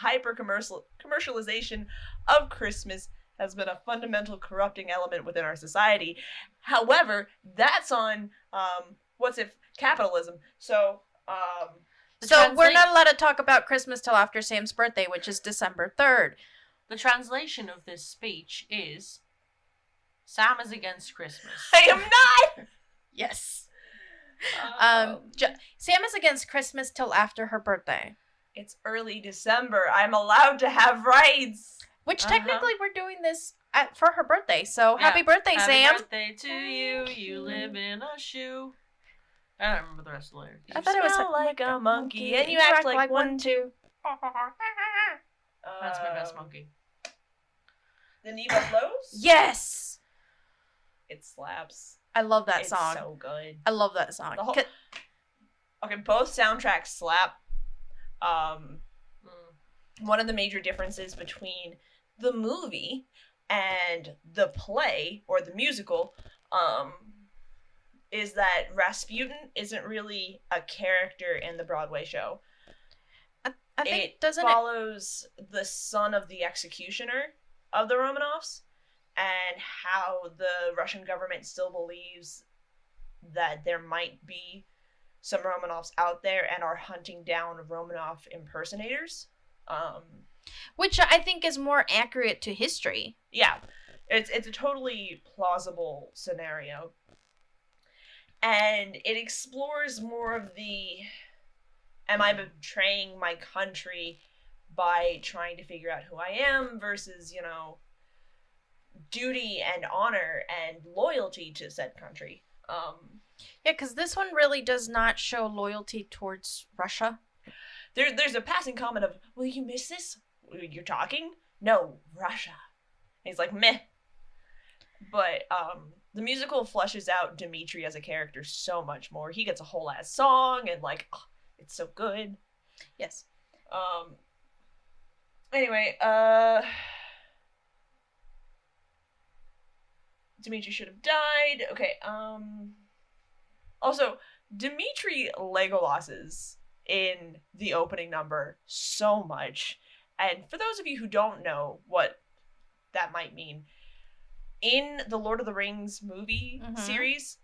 commercialization of Christmas has been a fundamental corrupting element within our society. However, that's on capitalism. So We're not allowed to talk about Christmas till after Sam's birthday, which is December 3rd. The translation of this speech is Sam is against Christmas. I am not. Yes. Sam is against Christmas till after her birthday. It's early December. I'm allowed to have rights. Which technically we're doing this for her birthday. So happy birthday, Sam. Happy birthday to you. You live in a shoe. I don't remember the rest of the lyrics. I thought it was like a monkey, and you act like one too. That's my best monkey. The Neva Flows? Yes. It slaps. I love that It's song. so good. I love that song. Okay, both soundtracks slap. One of the major differences between the movie and the play or the musical is that Rasputin isn't really a character in the Broadway show. I think it follows the son of the executioner of the Romanovs and how the Russian government still believes that there might be some Romanovs out there and are hunting down Romanov impersonators. Which I think is more accurate to history. Yeah, it's a totally plausible scenario. And it explores more of the, am I betraying my country by trying to figure out who I am versus, duty and honor and loyalty to said country. Yeah, because this one really does not show loyalty towards Russia. There's a passing comment of, will you miss this? You're talking? No, Russia. And he's like, meh. But the musical fleshes out Dmitri as a character so much more. He gets a whole ass song and it's so good. Yes. Anyway, Dimitri should have died. Okay, also, Dimitri Legolases in the opening number so much. And for those of you who don't know what that might mean, in the Lord of the Rings movie series,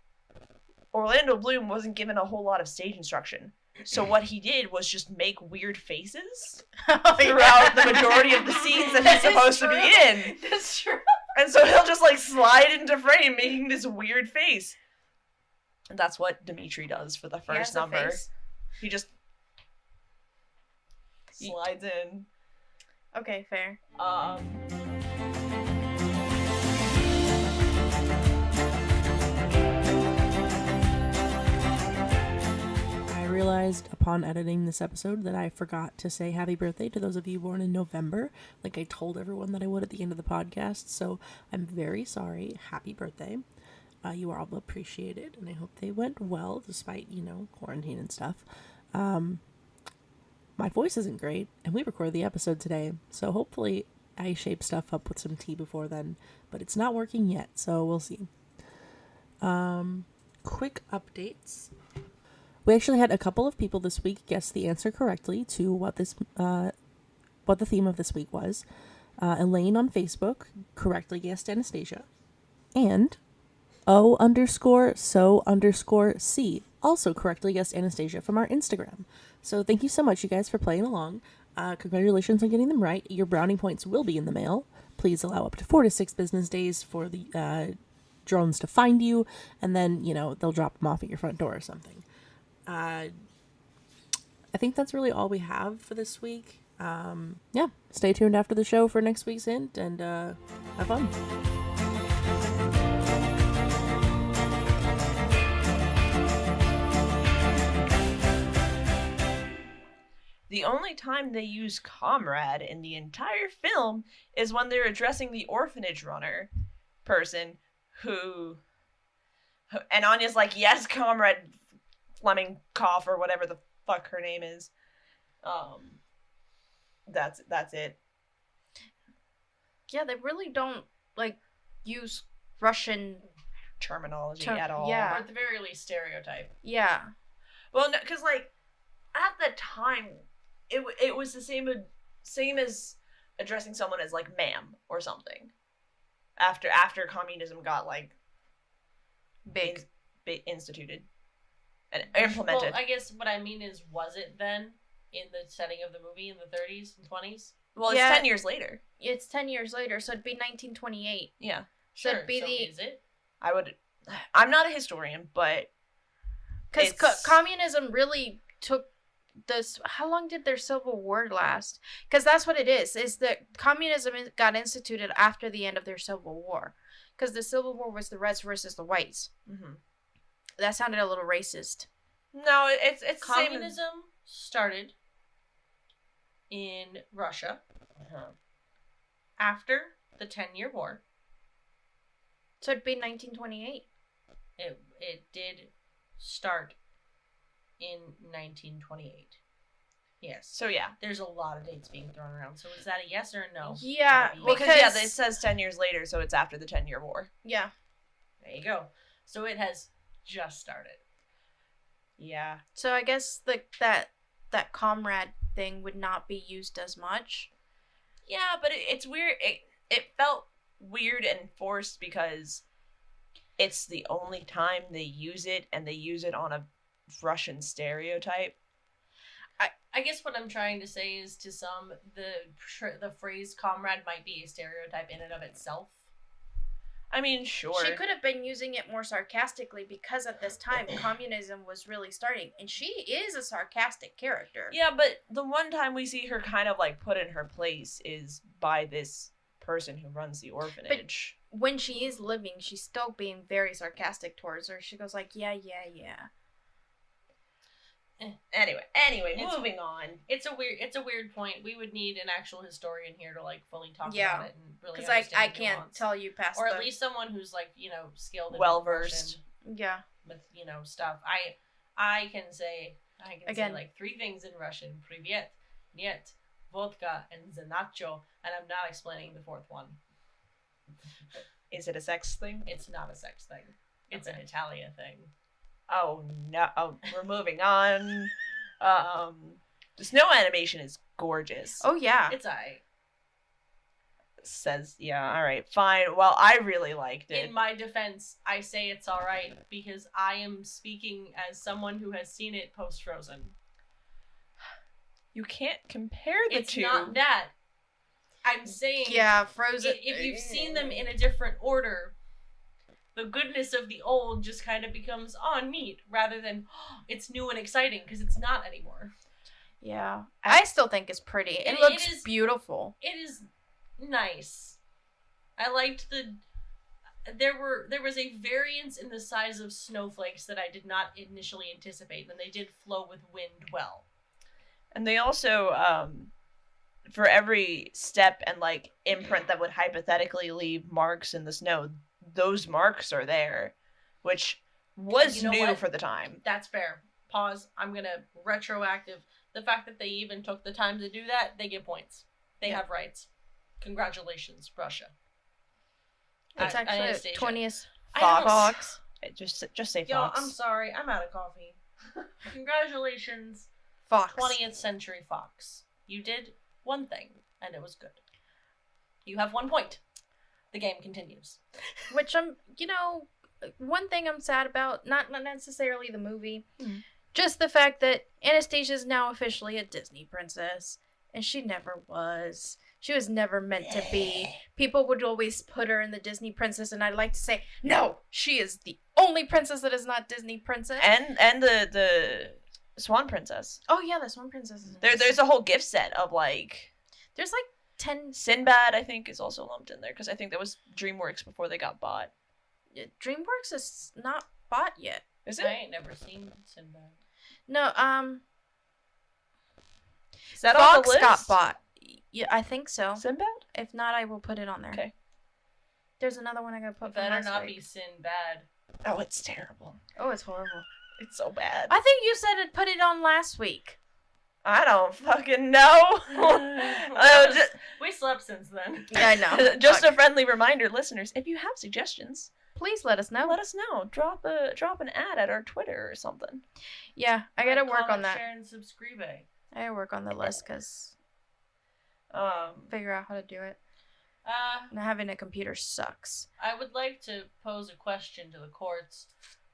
Orlando Bloom wasn't given a whole lot of stage instruction. So what he did was just make weird faces throughout the majority of the scenes that he's supposed to be in. That's true. And so he'll just like slide into frame making this weird face. And that's what Dimitri does for the first number. He just slides in. Okay, fair. I realized upon editing this episode that I forgot to say happy birthday to those of you born in November, like I told everyone that I would at the end of the podcast, so I'm very sorry. Happy birthday. You are all appreciated, and I hope they went well, despite, quarantine and stuff. My voice isn't great, and we recorded the episode today, so hopefully I shape stuff up with some tea before then, but it's not working yet, so we'll see. Quick updates. We actually had a couple of people this week guess the answer correctly to what the theme of this week was. Elaine on Facebook correctly guessed Anastacia, and O_so_C also correctly guessed Anastacia from our Instagram. So thank you so much, you guys, for playing along. Congratulations on getting them right. Your brownie points will be in the mail. Please allow up to 4 to 6 business days for the drones to find you, and then, they'll drop them off at your front door or something. I think that's really all we have for this week. Stay tuned after the show for next week's hint, and have fun. The only time they use comrade in the entire film is when they're addressing the orphanage runner person who and Anya's like, yes, comrade Fleming Cough or whatever the fuck her name is. That's it. Yeah, they really don't use Russian terminology at all. Yeah. Or at the very least, stereotype. Yeah. Well, no, because at the time, it was the same as addressing someone as ma'am or something. After communism got big instituted and implemented. Well, I guess what I mean is, was it then in the setting of the movie in the 30s and 20s? Well, it's 10 years later. It's 10 years later, so it'd be 1928. Yeah. So Sure. it'd be is it? I'm not a historian, but because communism really took this. How long did their civil war last? Because that's what it is that communism got instituted after the end of their civil war. Because the civil war was the Reds versus the Whites. Mm-hmm. That sounded a little racist. No, it's communism started in Russia after the 10-year war. So it'd be 1928. It did start in 1928. Yes. So yeah, there's a lot of dates being thrown around. So is that a yes or a no? Yeah, because it says 10 years later, so it's after the 10-year war. Yeah. There you go. So it has just started. Yeah. So I guess that comrade thing would not be used as much. Yeah, but it's weird. It felt weird and forced because it's the only time they use it, and they use it on a Russian stereotype. I guess what I'm trying to say is, to some, the phrase comrade might be a stereotype in and of itself. I mean, sure. She could have been using it more sarcastically because at this time communism was really starting, and she is a sarcastic character. Yeah, but the one time we see her kind of put in her place is by this person who runs the orphanage. But when she is living, she's still being very sarcastic towards her. She goes yeah. Anyway, moving on. It's a weird point. We would need an actual historian here to fully talk yeah. about it and really because understand I can't tell you past or at least someone who's skilled, well versed. Yeah. With stuff. I can say Again. say 3 things in Russian: Privyet, Niet, vodka, and Zanacho, and I'm not explaining the 4th one. Is it a sex thing? It's not a sex thing. It's an Italia thing. Oh no! Oh, we're moving on. The snow animation is gorgeous. Oh yeah. It's alright. Says yeah. All right, fine. Well, I really liked it. In my defense, I say it's alright because I am speaking as someone who has seen it post Frozen. You can't compare the It's two. not that. I'm saying Yeah, Frozen. if you've seen them in a different order, the goodness of the old just kind of becomes, oh, neat, rather than, oh, it's new and exciting, because it's not anymore. Yeah. I still think it's pretty. It It looks is- beautiful. It is nice. I liked there was a variance in the size of snowflakes that I did not initially anticipate, and they did flow with wind well. And they also, for every step and like imprint that would hypothetically leave marks in the snow, those marks are there, which was You know new what? for the time. That's fair. Pause. I'm gonna retroactive. The fact that they even took the time to do that, they get points. They have rights. Congratulations, Russia. It's actually Anastacia. 20th I know. Fox. Just say Y'all, Fox. I'm sorry. I'm out of coffee. Congratulations, Fox. 20th Century Fox. You did one thing, and it was good. You have 1 point. The game continues. Which one thing I'm sad about, not necessarily the movie, just the fact that Anastacia is now officially a Disney princess, and she never was. She was never meant to be. People would always put her in the Disney princess, and I'd like to say, no, she is the only princess that is not Disney princess. And the Swan Princess. Oh yeah, the Swan Princess. There's a whole gift set of like. There's like 10. Sinbad, I think, is also lumped in there because I think that was DreamWorks before they got bought. DreamWorks is not bought yet. Is it? I ain't never seen Sinbad. No, Is that on the Fox list? got bought. Yeah, I think so. Sinbad? If not, I will put it on there. Okay. There's another one I gotta put. Better from last not week. be Sinbad. Oh, it's terrible. Oh, it's horrible. It's so bad. I think you said it. Put it on last week. I don't fucking know. We slept since then. Yeah, I know. Just a friendly reminder, listeners, if you have suggestions, Please let us know. let us know. Drop an ad at our Twitter or something. Yeah, I gotta work on Comment, that. share, and subscribe. I gotta work on the list because Um, figure out how to do it. And having a computer sucks. I would like to pose a question to the courts.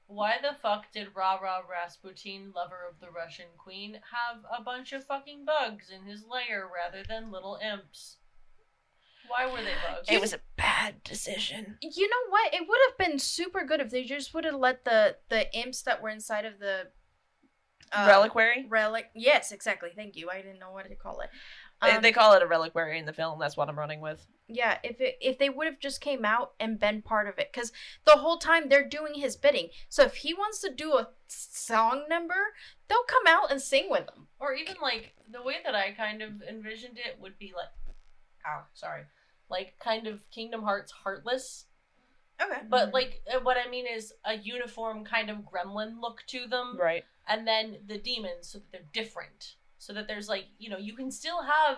Why the fuck did Rah-Rah Rasputin, lover of the Russian queen, have a bunch of fucking bugs in his lair rather than little imps? Why were they bugs? it was a bad decision. You know what? It would have been super good if they just would have let the imps that were inside of the Reliquary? relic. Yes, exactly. Thank you. I didn't know what to call it. They call it a reliquary in the film. That's what I'm running with. Yeah, if they would have just came out and been part of it, because the whole time they're doing his bidding. So if he wants to do a song number, they'll come out and sing with him. Or even, like, the way that I kind of envisioned it would be like, like, kind of Kingdom Hearts Heartless. Okay. But, like, what I mean is a uniform kind of gremlin look to them. Right. And then the demons, so that they're different. So that there's, like, you can still have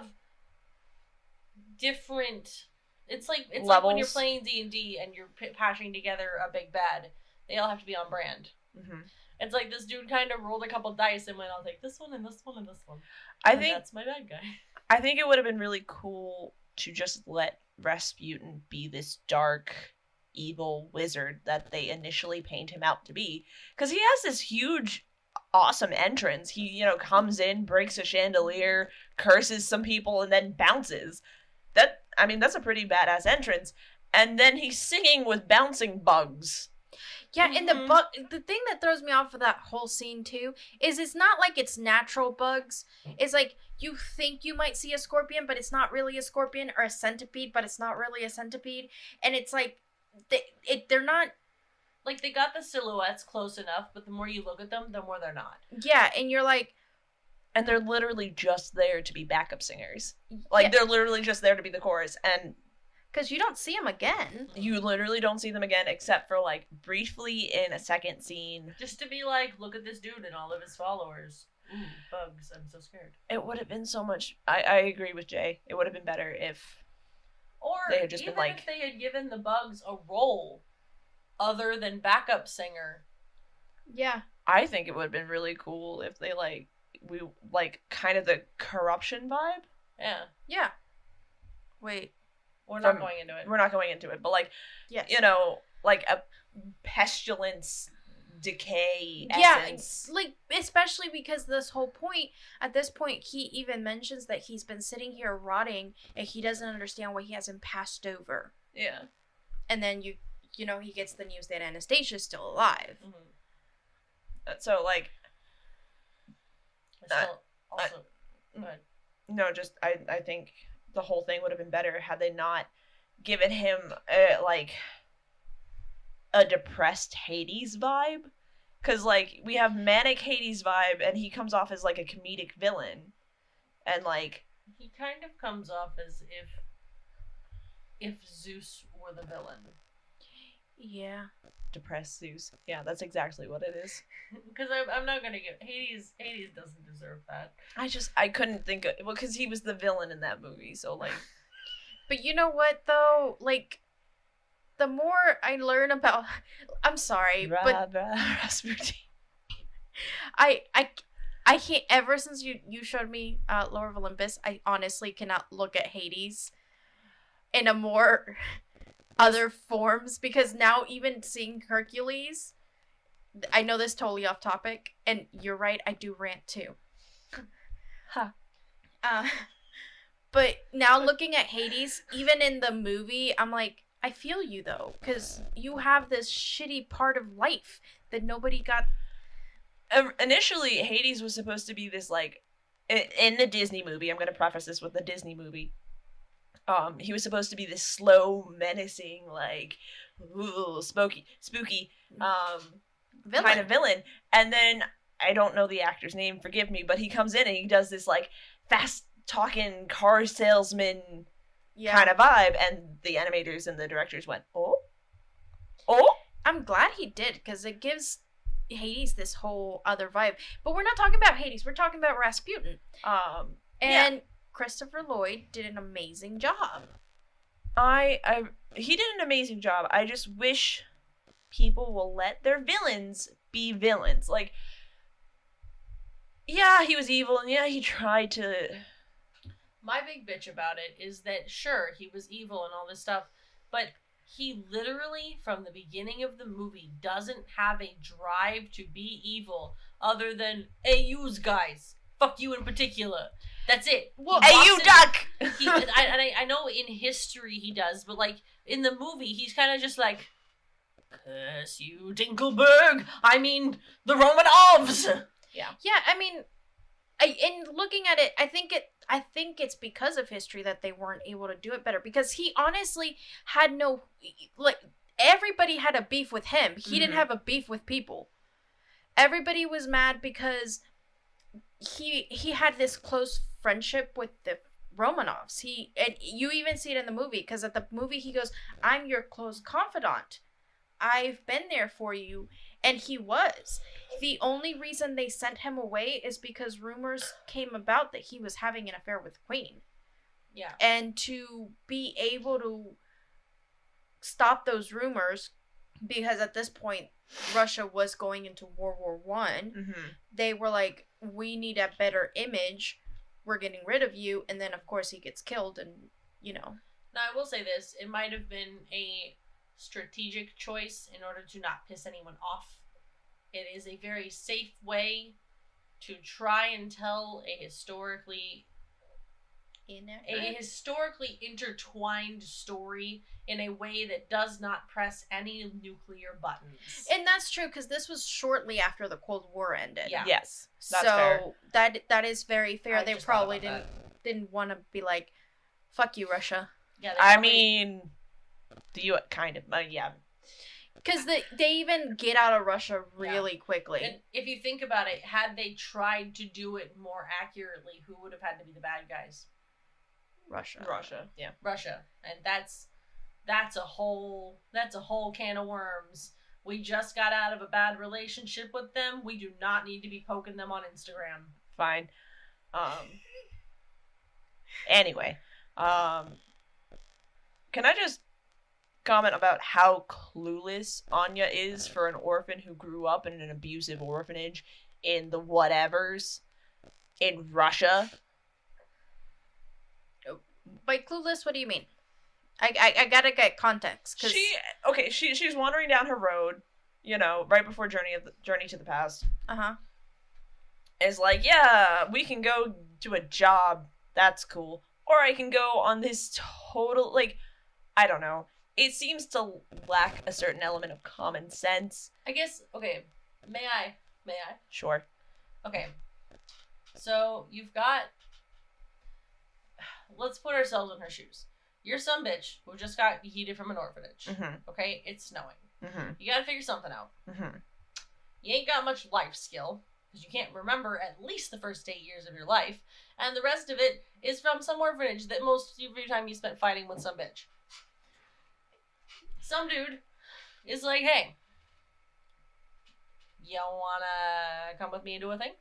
different... It's like like when you're Levels. playing D&D and you're patching together a big bad. They all have to be on brand. Mm-hmm. It's like this dude kind of rolled a couple dice and went, I'll take this one and this one and this one. I And think that's my bad guy. I think it would have been really cool to just let Rasputin be this dark, evil wizard that they initially paint him out to be. Because he has this huge, awesome entrance. He, comes in, breaks a chandelier, curses some people, and then bounces. That's a pretty badass entrance. And then he's singing with bouncing bugs. Yeah, and the thing that throws me off of that whole scene too is it's not like it's natural bugs. It's like you think you might see a scorpion, but it's not really a scorpion, or a centipede, but it's not really a centipede. And it's like they're not. Like, they got the silhouettes close enough, but the more you look at them, the more they're not. Yeah, and you're like, And they're literally just there to be backup singers. Like, they're literally just there to be the chorus. And because you don't see them again. you literally don't see them again except for, like, briefly in a second scene. Just to be like, look at this dude and all of his followers. Ooh, bugs, I'm so scared. It would have been so much... I agree with Jay. It would have been better if Or they had just even been like, if they had given the Bugs a role other than backup singer. Yeah. I think it would have been really cool if they kind of the corruption vibe. Yeah. Yeah. Wait. We're not going into it. We're not going into it, but yes. Like a pestilence, decay, essence. Yeah, especially because at this point, he even mentions that he's been sitting here rotting and he doesn't understand why he hasn't passed over. Yeah. And then he gets the news that Anastasia's still alive. Mm-hmm. So I think the whole thing would have been better had they not given him a depressed Hades vibe, because we have manic Hades vibe and he comes off as a comedic villain, and he kind of comes off as if Zeus were the villain. Yeah. Depressed Zeus. Yeah, that's exactly what it is. Because I'm not gonna give Hades doesn't deserve that. I couldn't think of, because he was the villain in that movie, so But you know what though, the more I learn about, I'm sorry, but Rasputin. I can't, ever since you showed me Lord of Olympus, I honestly cannot look at Hades in a more other forms, because now even seeing Hercules, I know this is totally off topic, and you're right, I do rant too. But now looking at Hades, even in the movie, I'm like, I feel you though, because you have this shitty part of life that nobody got. Initially, Hades was supposed to be this in the Disney movie. I'm gonna preface this with the Disney movie. He was supposed to be this slow, menacing, spooky, Villain. kind of villain. And then I don't know the actor's name, forgive me, but he comes in and he does this fast talking car salesman kind of vibe, and the animators and the directors went, oh. I'm glad he did, because it gives Hades this whole other vibe. But we're not talking about Hades, we're talking about Rasputin. Christopher Lloyd did an amazing job. He did an amazing job. I just wish people will let their villains be villains. Yeah, he was evil, and yeah, he tried to. My big bitch about it is that, sure, he was evil and all this stuff, but he literally, from the beginning of the movie, doesn't have a drive to be evil other than, hey, yous guys, fuck you in particular. That's it. Well, hey, you duck! I know in history he does, but, in the movie, he's kind of just curse you, Dinkelberg! I mean, the Romanovs! Yeah, I mean, in looking at it, I think it's because of history that they weren't able to do it better, because he honestly had no, everybody had a beef with him. He didn't have a beef with people. Everybody was mad because he had this close friendship with the Romanovs. And you even see it in the movie, because at the movie he goes, I'm your close confidant. I've been there for you. And he was. The only reason they sent him away is because rumors came about that he was having an affair with the Queen. Yeah. And to be able to stop those rumors, because at this point Russia was going into World War One, they were like, we need a better image, we're getting rid of you, and then of course he gets killed, and Now I will say this, it might have been a strategic choice in order to not piss anyone off. It is a very safe way to try and tell a historically intertwined story in a way that does not press any nuclear buttons. And that's true, because this was shortly after the Cold War ended. Yeah. Yes. That's so fair. that is very fair. They probably didn't want to be like, fuck you, Russia. Yeah. I mean, the U.S. kind of, yeah. Because they even get out of Russia really quickly. And if you think about it, had they tried to do it more accurately, who would have had to be the bad guys? Russia. Yeah. Russia. And that's a whole can of worms. We just got out of a bad relationship with them. We do not need to be poking them on Instagram. Fine. Anyway, can I just comment about how clueless Anya is for an orphan who grew up in an abusive orphanage in the whatevers in Russia? By clueless, what do you mean? I gotta get context. Cause... She's wandering down her road, you know, right before Journey to the Past. Uh-huh. Is like, yeah, we can go do a job. That's cool. Or I can go on this total, like, I don't know. It seems to lack a certain element of common sense. I guess, okay, may I? Sure. Okay. So, you've got... Let's put ourselves in her shoes. You're some bitch who just got yeeted from an orphanage. Mm-hmm. Okay? It's snowing. Mm-hmm. You gotta figure something out. Mm-hmm. You ain't got much life skill, because you can't remember at least the first 8 years of your life, and the rest of it is from some orphanage that most of your time you spent fighting with some bitch. Some dude is like, hey, you wanna come with me and do a thing?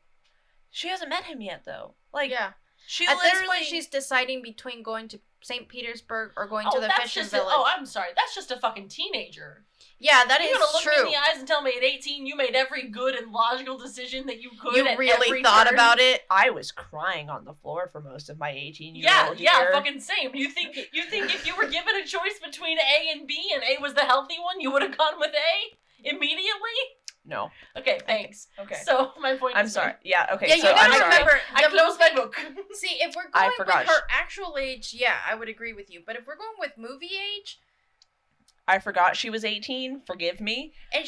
She hasn't met him yet, though. Like, yeah. She At literally... this point, she's deciding between going to St. Petersburg or going to the fishing just village. I'm sorry. That's just a fucking teenager. Yeah, that is You're gonna look true. me in the eyes and tell me at 18 you made every good and logical decision that you could. You at really every thought turn? about it? I was crying on the floor for most of my 18-year-old year. Yeah, fucking same. You think if you were given a choice between A and B and A was the healthy one, you would have gone with A immediately? No. Okay, thanks. Okay. So my point I'm is sorry. Yeah, okay. Yeah, so you gotta I'm sorry. remember. I closed my book. See, if we're I going with forgot. her actual age, yeah, I would agree with you. But if we're going with movie age, I forgot she was 18. Forgive me. and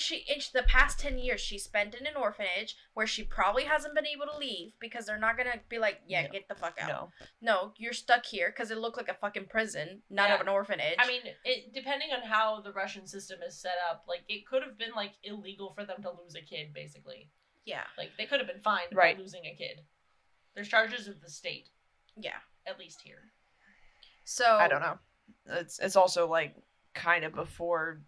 the past 10 years she spent in an orphanage where she probably hasn't been able to leave because they're not gonna be like, yeah, get the fuck out. No, you're stuck here because it looked like a fucking prison, not an orphanage. I mean, depending on how the Russian system is set up, like it could have been like illegal for them to lose a kid, basically. Yeah. Like they could have been fined Right. by losing a kid. There's charges of the state. Yeah. At least here. So I don't know. It's also like kind of before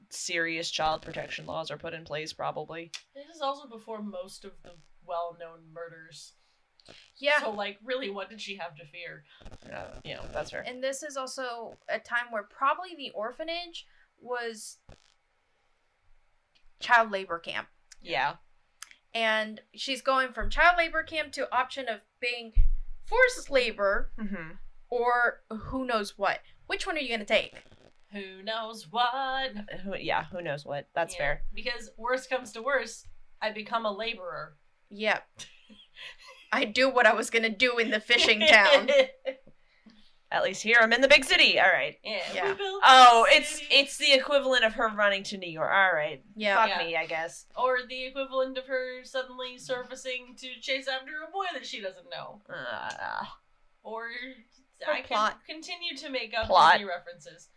serious child protection laws are put in place, probably. This is also before most of the well-known murders. Yeah. So, like, really, what did she have to fear? You know, that's fair. And this is also a time where probably the orphanage was child labor camp. Yeah. And she's going from child labor camp to option of being forced labor Mm-hmm. or who knows what. Which one are you going to take? Who knows what? Who knows what. That's Yeah, fair. Because worst comes to worst, I become a laborer. Yep. I do what I was going to do in the fishing town. At least here I'm in the big city. All right. Yeah. We built Oh, the it's city. the equivalent of her running to New York. All right. Yeah. Fuck Yeah. me, I guess. Or the equivalent of her suddenly surfacing to chase after a boy that she doesn't know. Or I plot. can continue to make up Plot. Disney references.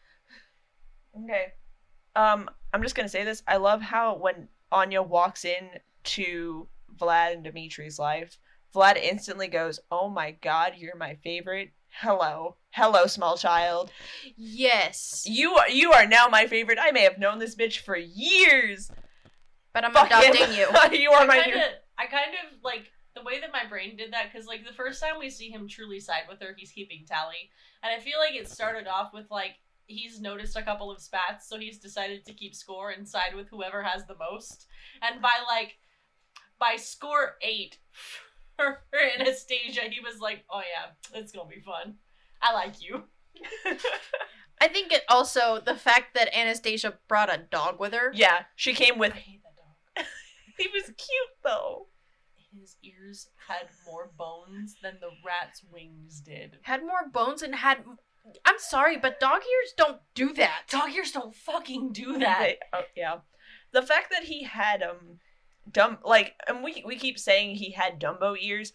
Okay. I'm just gonna say this. I love how when Anya walks in to Vlad and Dimitri's life, Vlad instantly goes, "Oh my god, you're my favorite. Hello, small child. Yes. You are now my favorite. I may have known this bitch for years, But I'm Fuck adopting him. you. You are my favorite." I kind of like the way that my brain did that because like the first time we see him truly side with her, he's keeping tally, and I feel like it started off with like he's noticed a couple of spats, so he's decided to keep score and side with whoever has the most, and by score 8 for Anastacia, he was like, oh yeah, it's gonna be fun. I like you. I think it also the fact that Anastacia brought a dog with her. Yeah, she came with. I hate that dog. He was cute though. His ears had more bones than the rat's wings did. Had more bones and had. I'm sorry, but dog ears don't do that. Dog ears don't fucking do that. Yeah, the fact that he had dumb and we keep saying he had Dumbo ears.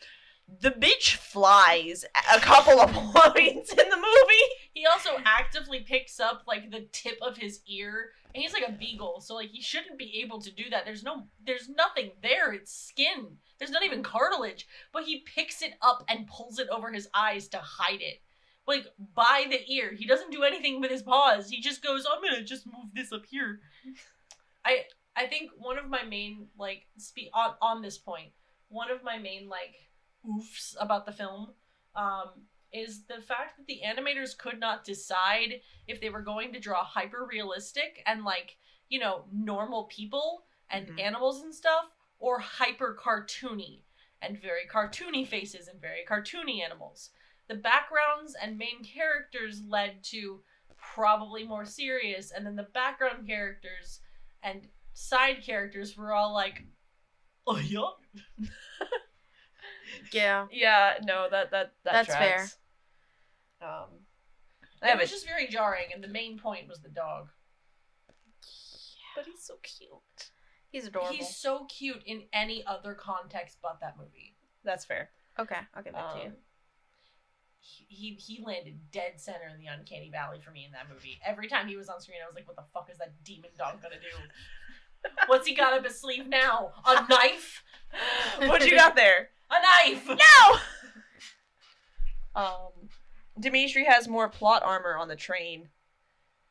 The bitch flies a couple of points in the movie. He also actively picks up like the tip of his ear, and he's like a beagle, so like he shouldn't be able to do that. There's nothing there. It's skin. There's not even cartilage, but he picks it up and pulls it over his eyes to hide it. Like by the ear. He doesn't do anything with his paws. He just goes, "I'm gonna just move this up here." I think one of my main like on this point, one of my main like oofs about the film is the fact that the animators could not decide if they were going to draw hyper-realistic and, like, you know, normal people and animals and stuff, or hyper-cartoony and very cartoony faces and very cartoony animals. The backgrounds and main characters led to probably more serious, and then the background characters and side characters were all like, oh yeah. Yeah. Yeah, no, that's That's tracks. It was just very jarring, and the main point was the dog. But he's so cute. He's adorable. He's so cute in any other context but that movie. That's fair. Okay, I'll give that to you. He landed dead center in the uncanny valley for me in that movie. Every time he was on screen, I was like, what the fuck is that demon dog gonna do? What's he got up his sleeve now? A knife? What you got there? A knife! No! Dimitri has more plot armor on the train.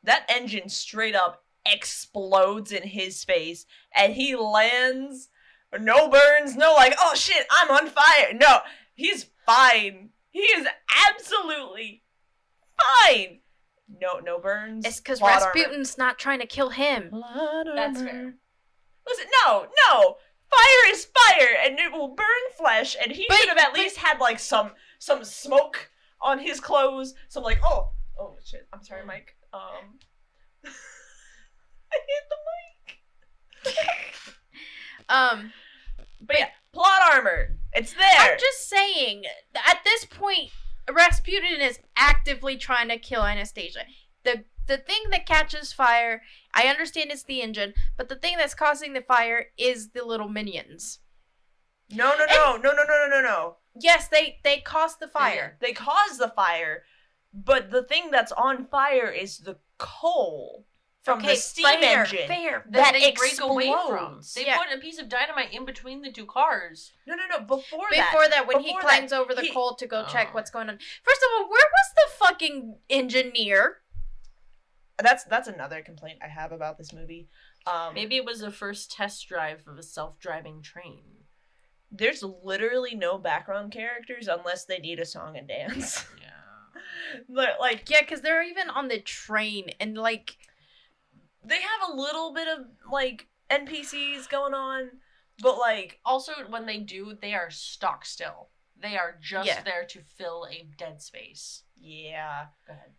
That engine straight up explodes in his face, and he lands. No burns, no like, oh shit, I'm on fire. No, he's fine. He is absolutely fine. No burns. It's because plot Rasputin's not trying to kill him. That's fair. Listen, no. Fire is fire, and it will burn flesh, and he should have at least had, like, some smoke on his clothes. Some, like, oh shit, I'm sorry, Mike. I hit the mic. But yeah, plot armor. It's there. I'm just saying, at this point, Rasputin is actively trying to kill Anastasia. The thing that catches fire, I understand it's the engine, but the thing that's causing the fire is the little minions. No. Yes, they caused the fire. They cause the fire, but the thing that's on fire is the coal from the steam engine Fair. that they explodes. break away from. They put a piece of dynamite in between the two cars. No. Before that, when he climbs over the coal to go check what's going on. First of all, where was the fucking engineer? That's another complaint I have about this movie. Maybe it was the first test drive of a self-driving train. There's literally no background characters unless they need a song and dance. Yeah. Like, yeah, because they're even on the train, and, like, they have a little bit of, like, NPCs going on, but, like... Also, when they do, they are stock still. They are just there to fill a dead space. Yeah. Go ahead.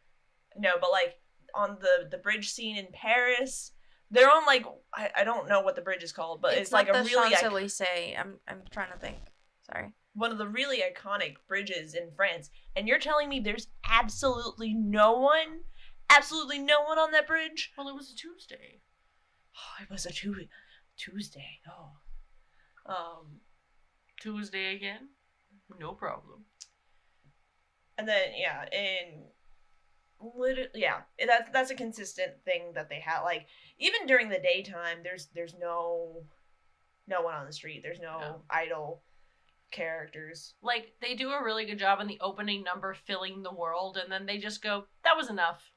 No, but, like, on the bridge scene in Paris, they're on, like, I don't know what the bridge is called, but it's like a really... Champs-Élysées. I'm trying to think. Sorry. One of the really iconic bridges in France, and you're telling me there's absolutely no one on that bridge? Well, it was a Tuesday. Oh, it was a Tuesday. Oh. Tuesday again? No problem. And then, that's a consistent thing that they have. Like, even during the daytime, there's no one on the street. There's no idle characters. Like, they do a really good job in the opening number filling the world, and then they just go, that was enough.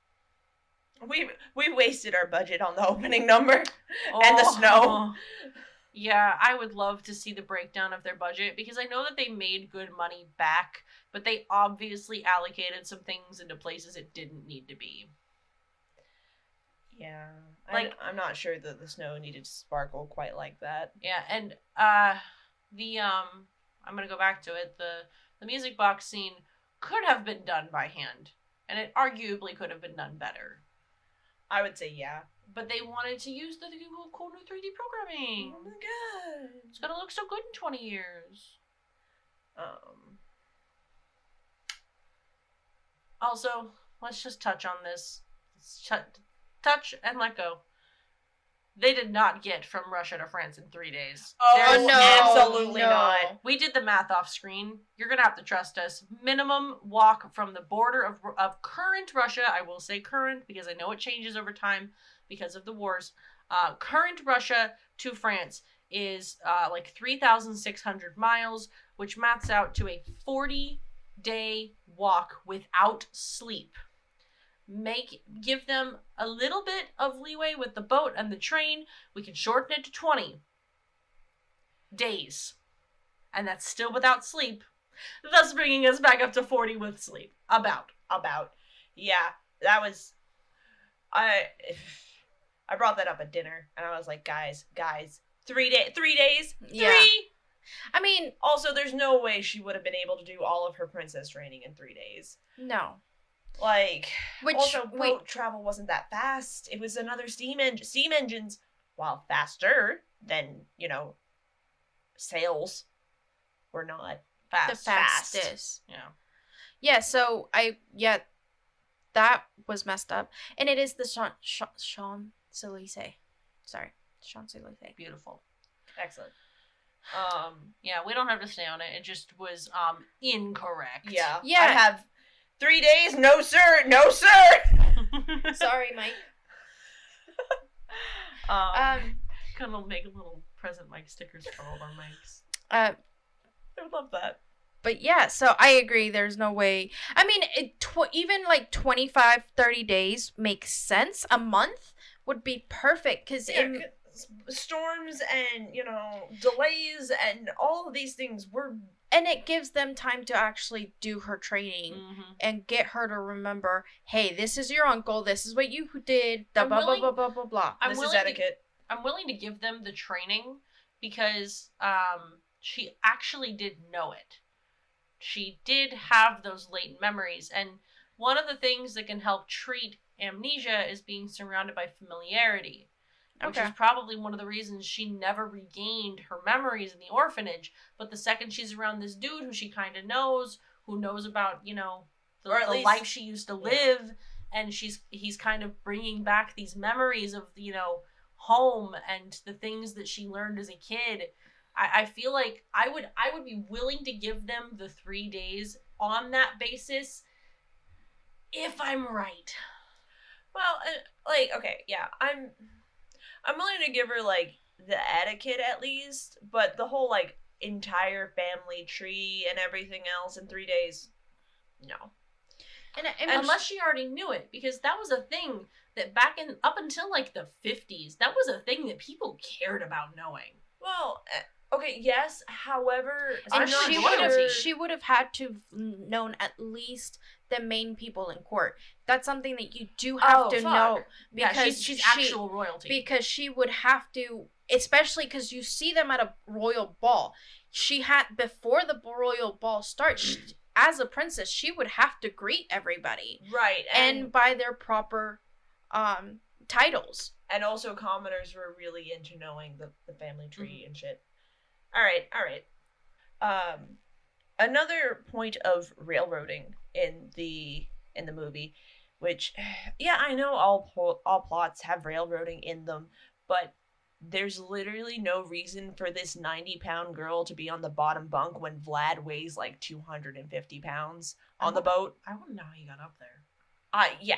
We wasted our budget on the opening number and the snow. Yeah, I would love to see the breakdown of their budget, because I know that they made good money back, but they obviously allocated some things into places it didn't need to be. Yeah, like, I'm not sure that the snow needed to sparkle quite like that. Yeah, and I'm gonna go back to it. The music box scene could have been done by hand, and it arguably could have been done better. I would say yeah. But they wanted to use the cool new 3D programming. Oh my god. It's gonna look so good in 20 years. Also, let's just touch on this. Touch and let go. They did not get from Russia to France in 3 days. Oh, no. Absolutely not. We did the math off screen. You're going to have to trust us. Minimum walk from the border of current Russia. I will say current because I know it changes over time because of the wars. Current Russia to France is like 3,600 miles, which maths out to a 40-day walk without sleep. Give them a little bit of leeway with the boat and the train. We can shorten it to 20 days. And that's still without sleep. thus bringing us back up to 40 with sleep. About. Yeah, that was... I brought that up at dinner, and I was like, guys, 3 days? Yeah. 3? I mean... Also, there's no way she would have been able to do all of her princess training in 3 days. No. Like, Which, also, boat travel wasn't that fast. It was another steam engines, while faster than, sails, were not the fastest. fast. Yeah, so that was messed up. And it is the Champs-Élysées. Sorry, Champs-Élysées. Beautiful. Excellent. Yeah, we don't have to stay on it. It just was incorrect. Yeah. Yeah. I have 3 days. No, sir. No, sir. Sorry, Mike. Gonna make little present mic stickers for all of our mics. I would love that. But yeah, so I agree. There's no way. I mean, even like 25, 30 days makes sense. A month would be perfect because storms and, delays and all of these things were... And it gives them time to actually do her training and get her to remember, hey, this is your uncle. This is what you did. Blah, blah, blah, blah, blah, blah. This is etiquette. I'm willing to give them the training because she actually did know it. She did have those latent memories. And one of the things that can help treat amnesia is being surrounded by familiarity. Which is probably one of the reasons she never regained her memories in the orphanage. But the second she's around this dude who she kind of knows, who knows about, the life she used to live, and he's kind of bringing back these memories of, home and the things that she learned as a kid. I feel like I would be willing to give them the 3 days on that basis if I'm right. Well, okay, yeah, I'm willing to give her, the etiquette at least, but the whole, entire family tree and everything else in 3 days, no. And unless she already knew it, because that was a thing that up until, the 50s, that was a thing that people cared about knowing. Well, okay, yes, however... And she would have had to have known at least the main people in court. That's something that you do have to know. Because she's actual royalty. Because she would have to, especially because you see them at a royal ball. She had, before the royal ball starts, as a princess, she would have to greet everybody. Right. And by their proper titles. And also commoners were really into knowing the family tree and shit. All right. Another point of railroading in the movie, which, yeah, I know all plots have railroading in them, but there's literally no reason for this 90-pound girl to be on the bottom bunk when Vlad weighs 250 pounds on the boat. I want to know how he got up there. Yeah,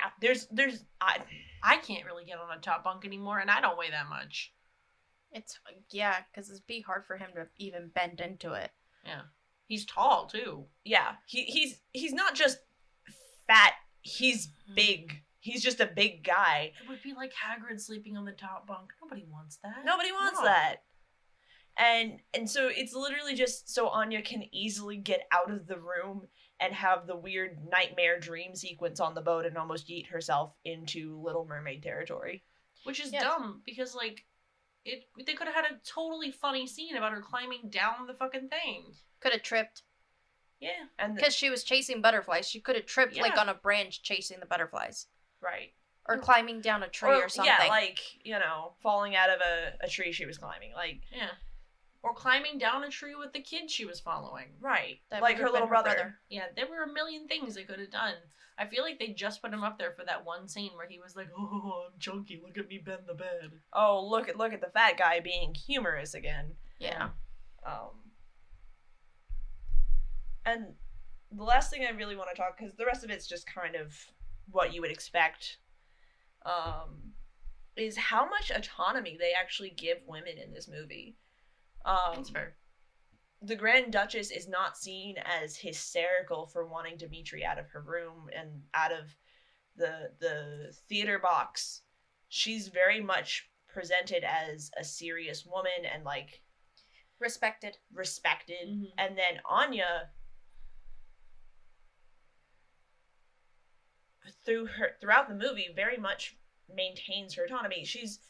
I can't really get on a top bunk anymore, and I don't weigh that much. Because it'd be hard for him to even bend into it. Yeah. He's tall, too. Yeah. He's not just fat, he's big. He's just a big guy. It would be like Hagrid sleeping on the top bunk. Nobody wants that. Nobody wants that. And so it's literally just so Anya can easily get out of the room and have the weird nightmare dream sequence on the boat and almost yeet herself into Little Mermaid territory. Which is dumb, because, they could have had a totally funny scene about her climbing down the fucking thing. Could have tripped. Yeah. Because she was chasing butterflies. She could have tripped, on a branch chasing the butterflies. Right. Or climbing down a tree or something. Yeah, falling out of a tree she was climbing. Yeah. Or climbing down a tree with the kid she was following. Right. Like her little brother. Yeah, there were a million things they could have done. I feel like they just put him up there for that one scene where he was like, "Oh, I'm chunky, look at me bend the bed." Oh, look at the fat guy being humorous again. Yeah. And the last thing I really want to talk, because the rest of it's just kind of what you would expect, is how much autonomy they actually give women in this movie. That's fair. The Grand Duchess is not seen as hysterical for wanting Dimitri out of her room and out of the theater box. She's very much presented as a serious woman and respected. Mm-hmm. And then Anya throughout the movie very much maintains her autonomy. She's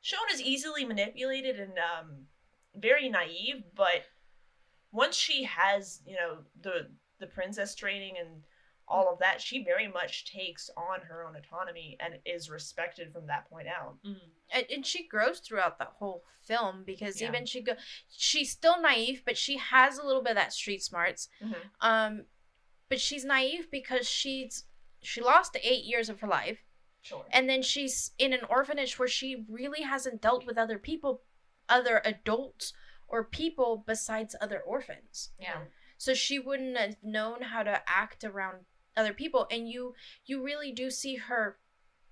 shown as easily manipulated and very naive, but once she has, the princess training and all of that, she very much takes on her own autonomy and is respected from that point out. And she grows throughout the whole film, because even she's still naive, but she has a little bit of that street smarts. But she's naive because she lost 8 years of her life. Sure. And then she's in an orphanage where she really hasn't dealt with other people, other adults or people besides other orphans. Yeah. So she wouldn't have known how to act around other people. And you really do see her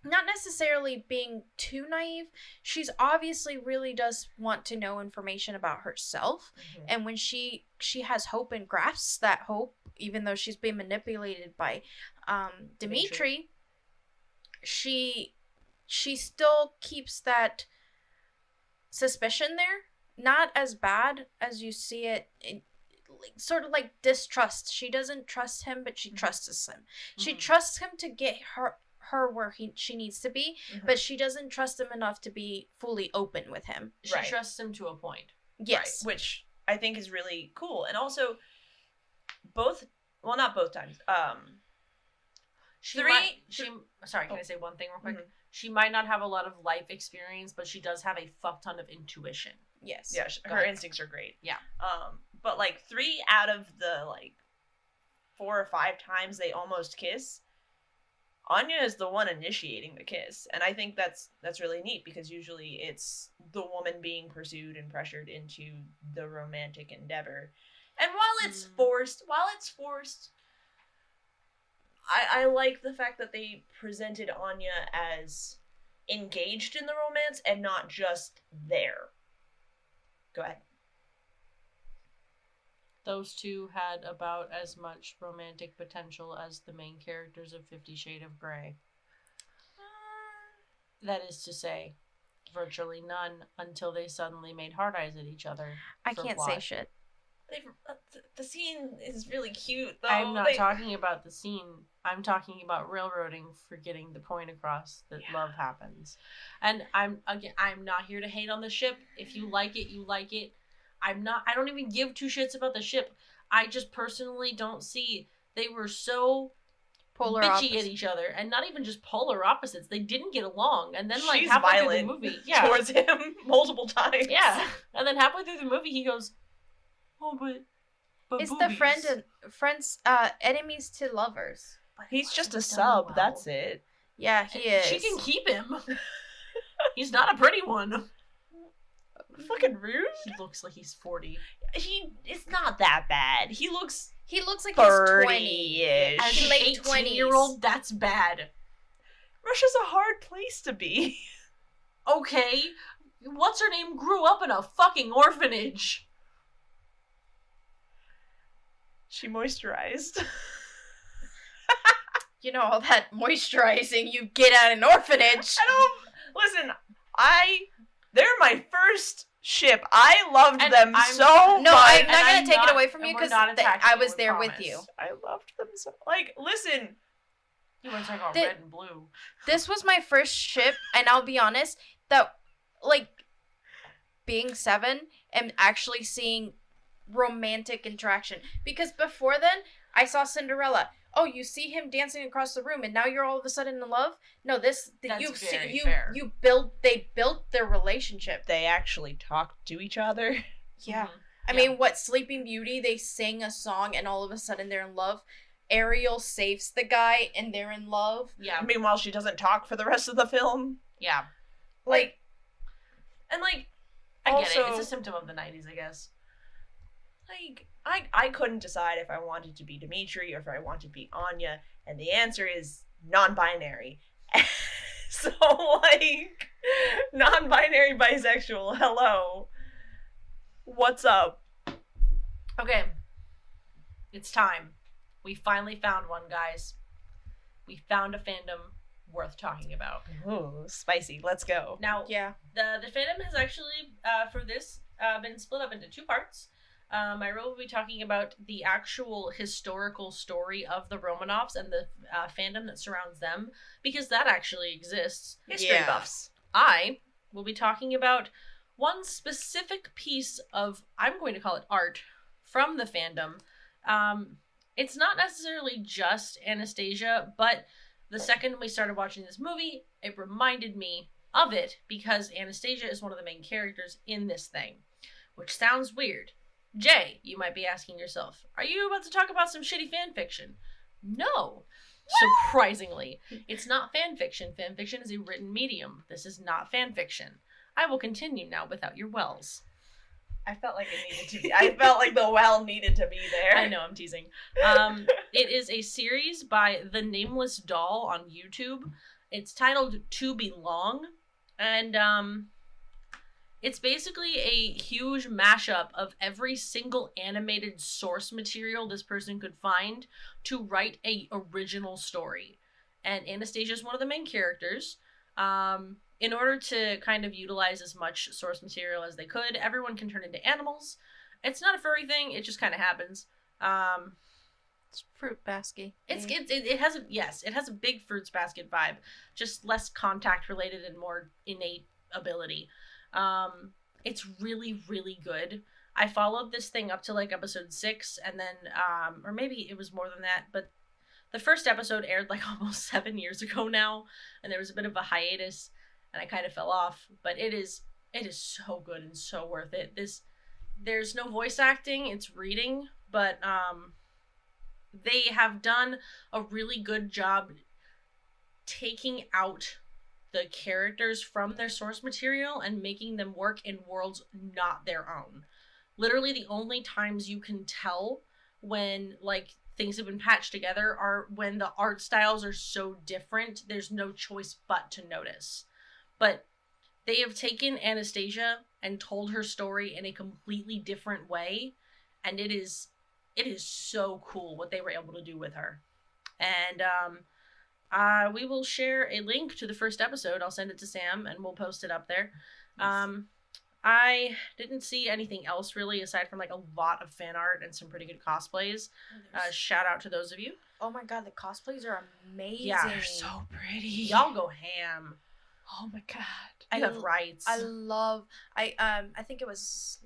not necessarily being too naive. She's obviously really does want to know information about herself. And when she has hope and grasps that hope, even though she's being manipulated by Dimitri, she still keeps that suspicion there. Not as bad as you see it sort of like distrust. She doesn't trust him, but she trusts him. She trusts him to get her where she needs to be, but she doesn't trust him enough to be fully open with him. She trusts him to a point. Yes. Right, which I think is really cool. And also, not both times. Sorry, can I say one thing real quick? She might not have a lot of life experience, but she does have a fuck ton of intuition. Yes. Yeah, her instincts are great. Yeah. But 3 out of the 4 or 5 times they almost kiss, Anya is the one initiating the kiss, and I think that's really neat, because usually it's the woman being pursued and pressured into the romantic endeavor. And while it's forced, I like the fact that they presented Anya as engaged in the romance and not just there. Go ahead. Those two had about as much romantic potential as the main characters of 50 Shades of Grey. That is to say, virtually none, until they suddenly made hard eyes at each other. I can't say shit. The scene is really cute, though. I'm not talking about the scene. I'm talking about railroading for getting the point across that love happens. And I'm not here to hate on the ship. If you like it, you like it. I don't even give 2 shits about the ship. I just personally don't see. They were so polar bitchy opposites at each other, and not even just polar opposites. They didn't get along, and then She's halfway violent through the movie, towards him multiple times. Yeah, and then halfway through the movie, he goes, "Oh, but it's boobies." the friends, enemies to lovers. But he's just a sub. well. That's it. Yeah, he is. She can keep him. He's not a pretty one. Fucking rude. He looks like he's 40. It's not that bad. He looks like 30-ish. he's 20. As an late 18-year-old, that's bad. Russia's a hard place to be. Okay, what's her name grew up in a fucking orphanage. She moisturized. You know, all that moisturizing you get at an orphanage. Listen, they're my first ship. I loved them so No, much. I'm not going to take it away from you, because I was there with you. I loved them so. Listen. You want to talk about red and blue. This was my first ship, and I'll be honest, that, being 7 and actually seeing romantic interaction. Because before then, I saw Cinderella. Oh, you see him dancing across the room, and now you're all of a sudden in love? No, they built their relationship. They actually talked to each other. Yeah. I mean, Sleeping Beauty, they sing a song, and all of a sudden they're in love. Ariel saves the guy, and they're in love. Yeah. Meanwhile, she doesn't talk for the rest of the film. Yeah. I get it. It's a symptom of the 90s, I guess. I couldn't decide if I wanted to be Dimitri or if I wanted to be Anya, and the answer is non-binary. So, non-binary bisexual, hello. What's up? Okay. It's time. We finally found one, guys. We found a fandom worth talking about. Ooh, spicy. Let's go. Now, yeah, the fandom has actually, for this, been split up into 2 parts. Myra will be talking about the actual historical story of the Romanovs and the fandom that surrounds them, because that actually exists. History buffs. I will be talking about one specific piece of, I'm going to call it art, from the fandom. It's not necessarily just Anastacia, but the second we started watching this movie, it reminded me of it, because Anastacia is one of the main characters in this thing, which sounds weird. Jay, you might be asking yourself, are you about to talk about some shitty fan fiction? No. Surprisingly, it's not fan fiction. Fan fiction is a written medium. This is not fan fiction. I will continue now without your wells. I felt like it needed to be. I felt like the well needed to be there. I know, I'm teasing. It is a series by The Nameless Doll on YouTube. It's titled To Belong, and it's basically a huge mashup of every single animated source material this person could find to write a original story. And Anastacia is one of the main characters. In order to kind of utilize as much source material as they could, everyone can turn into animals. It's not a furry thing, it just kind of happens. It's fruit basket. It has a big fruits basket vibe, just less contact related and more innate ability. It's really, really good. I followed this thing up to like episode 6, and then or maybe it was more than that, but the first episode aired like almost 7 years ago now, and there was a bit of a hiatus, and I kind of fell off. But it is so good and so worth it. There's no voice acting, it's reading, but they have done a really good job taking out the characters from their source material and making them work in worlds not their own. Literally the only times you can tell when like things have been patched together are when the art styles are so different, there's no choice but to notice. But they have taken Anastacia and told her story in a completely different way, and it is so cool what they were able to do with her. And we will share a link to the first episode. I'll send it to Sam, and we'll post it up there. Nice. I didn't see anything else really aside from like a lot of fan art and some pretty good cosplays. Shout out to those of you. Oh my god, the cosplays are amazing. Yeah, they're so pretty. Y'all go ham. Oh my god. You have rights. I think it was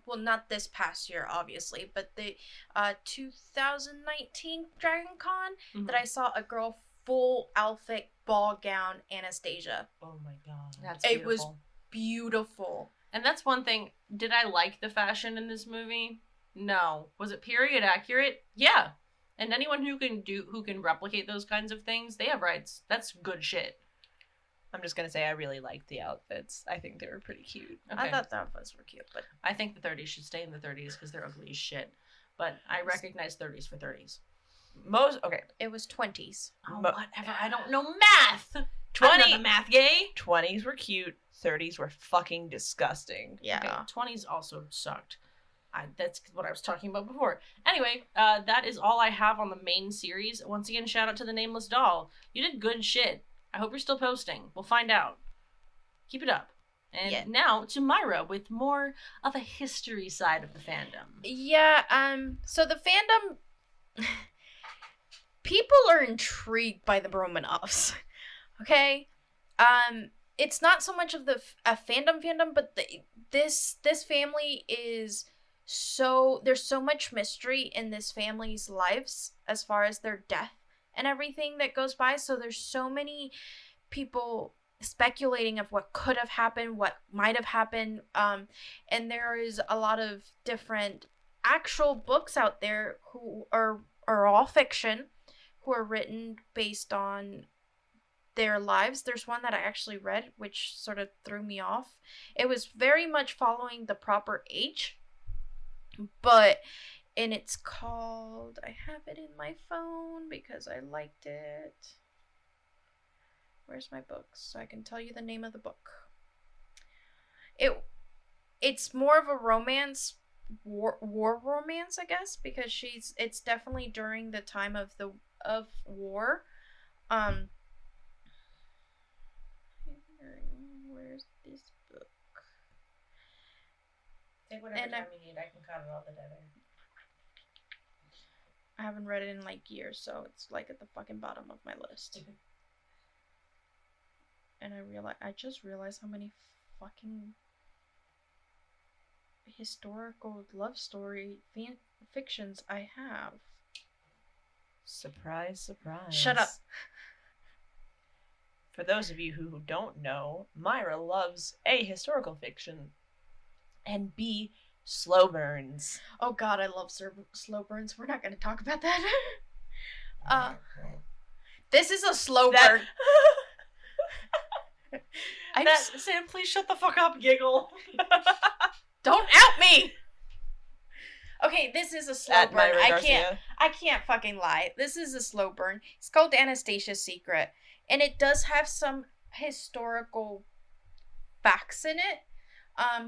not this past year, obviously, but the 2019 Dragon Con that I saw a girl full outfit ball gown Anastacia. Oh my god. That's beautiful. It was beautiful. And that's one thing. Did I like the fashion in this movie? No. Was it period accurate? Yeah. And anyone who can replicate those kinds of things, they have rights. That's good shit. I'm just gonna say I really liked the outfits. I think they were pretty cute. Okay. I thought the outfits were cute, but I think the 30s should stay in the 30s because they're ugly as shit. But I recognize 30s for 30s. It was 20s. Oh, whatever. I don't know math. 20 I'm not the math gay. 20s were cute. 30s were fucking disgusting. Yeah. Okay, 20s also sucked. That's what I was talking about before. Anyway, that is all I have on the main series. Once again, shout out to The Nameless Doll. You did good shit. I hope you're still posting. We'll find out. Keep it up. And now to Myra with more of a history side of the fandom. Yeah, so the fandom... people are intrigued by the Romanovs. Okay? It's not so much of a fandom, but this family is so... There's so much mystery in this family's lives as far as their death and everything that goes by. So there's so many people speculating of what could have happened, what might have happened. And there is a lot of different actual books out there who are all fiction, who are written based on their lives. There's one that I actually read, which sort of threw me off. It was very much following the proper age, and it's called, I have it in my phone because I liked it. Where's my books? So I can tell you the name of the book. It's more of a romance, war romance, I guess, because it's definitely during the time of war. Where's this book? Take whatever And time you need. I can cut it all the dead air. I haven't read it in like years, so it's like at the fucking bottom of my list. And I just realized how many fucking historical love story fictions I have. Surprise, surprise. Shut up. For those of you who don't know, Myra loves A, historical fiction, and B, slow burns. Oh god, I love slow burns. We're not going to talk about that. This is a slow burn. Sam, please shut the fuck up, giggle. Don't out me. Okay, this is a slow burn. Myra Garcia. I can't fucking lie. This is a slow burn. It's called Anastasia's Secret, and it does have some historical facts in it,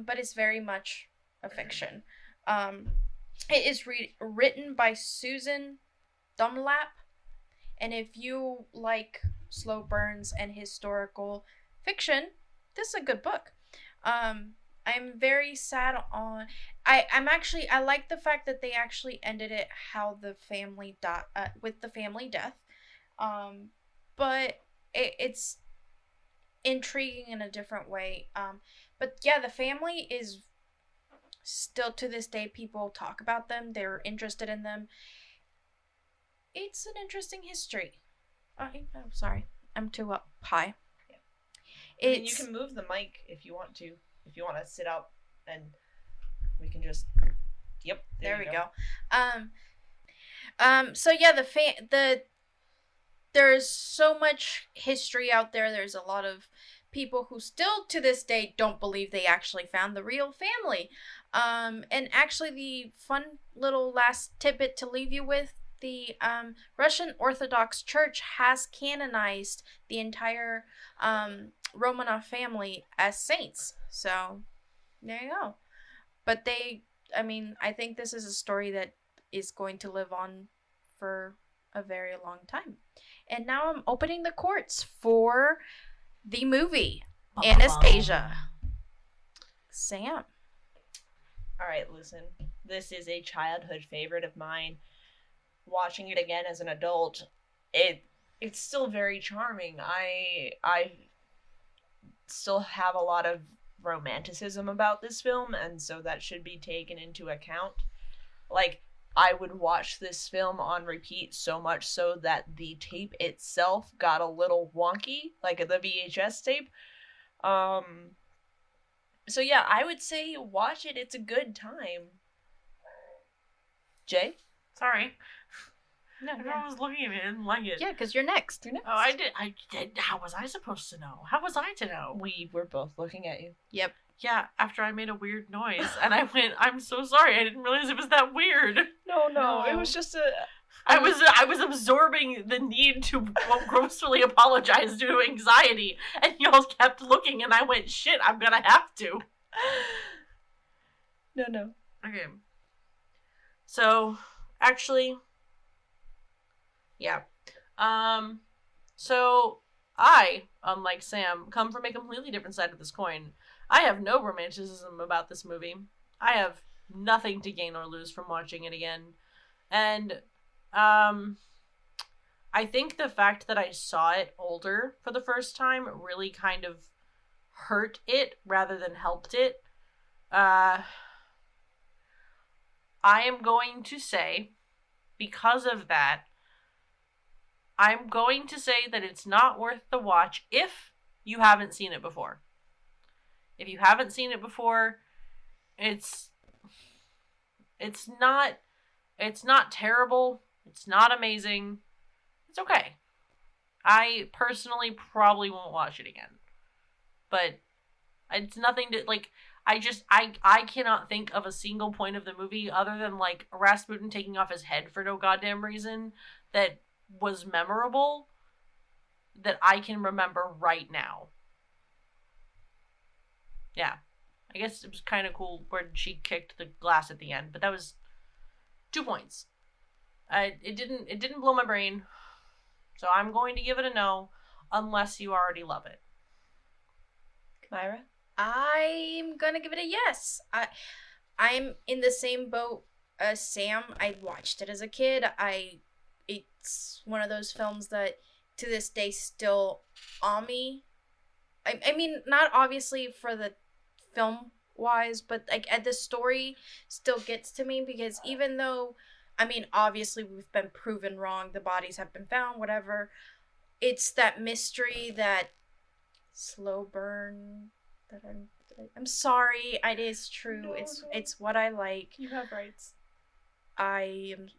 but it's very much a fiction. It is written by Susan Dunlap, and if you like slow burns and historical fiction, this is a good book. I'm very sad on. I like the fact that they actually ended it how the family with the family death. But it's intriguing in a different way. But yeah, the family is still to this day, people talk about them. They're interested in them. It's an interesting history. I'm sorry, I'm too up high. Yeah. I mean, you can move the mic if you want to. If you want to sit up, and we can just. Yep. There we go. So yeah, there's so much history out there. There's a lot of people who still to this day don't believe they actually found the real family. And actually, the fun little last tidbit to leave you with: the Russian Orthodox Church has canonized the entire Romanov family as saints. So there you go. But I think this is a story that is going to live on for a very long time. And now I'm opening the courts for the movie Anastacia. Sam. All right, listen. This is a childhood favorite of mine. Watching it again as an adult, it's still very charming. I still have a lot of romanticism about this film, and so that should be taken into account. Like, I would watch this film on repeat so much so that the tape itself got a little wonky, like the VHS tape. So yeah, I would say watch it. It's a good time. Jay? Sorry. No, Everyone was looking at me. I didn't like it. Yeah, because you're next. Oh, I did. How was I supposed to know? How was I to know? We were both looking at you. Yep. Yeah, after I made a weird noise, and I went, I'm so sorry. I didn't realize it was that weird. No. It was just a... I was absorbing the need to grossly apologize due to anxiety, and y'all kept looking, and I went, shit, I'm gonna have to. No. Okay. So, actually... Yeah. So I, unlike Sam, come from a completely different side of this coin. I have no romanticism about this movie. I have nothing to gain or lose from watching it again. And, I think the fact that I saw it older for the first time really kind of hurt it rather than helped it. I am going to say, because of that, I'm going to say that it's not worth the watch if you haven't seen it before. If you haven't seen it before, it's not terrible. It's not amazing. It's okay. I personally probably won't watch it again. But it's nothing to, like, I cannot think of a single point of the movie other than, like, Rasputin taking off his head for no goddamn reason that was memorable that I can remember right now. Yeah. I guess it was kind of cool when she kicked the glass at the end, but that was 2 points. It didn't blow my brain, so I'm going to give it a no, unless you already love it. Myra? I'm gonna give it a yes. I'm in the same boat as Sam. I watched it as a kid. It's one of those films that to this day still on me. I mean, not obviously for the film wise, but like the story still gets to me because even though, I mean, obviously we've been proven wrong, the bodies have been found, whatever. It's that mystery, that slow burn that I'm sorry, it is true. No, it's what I like. You have rights. I'm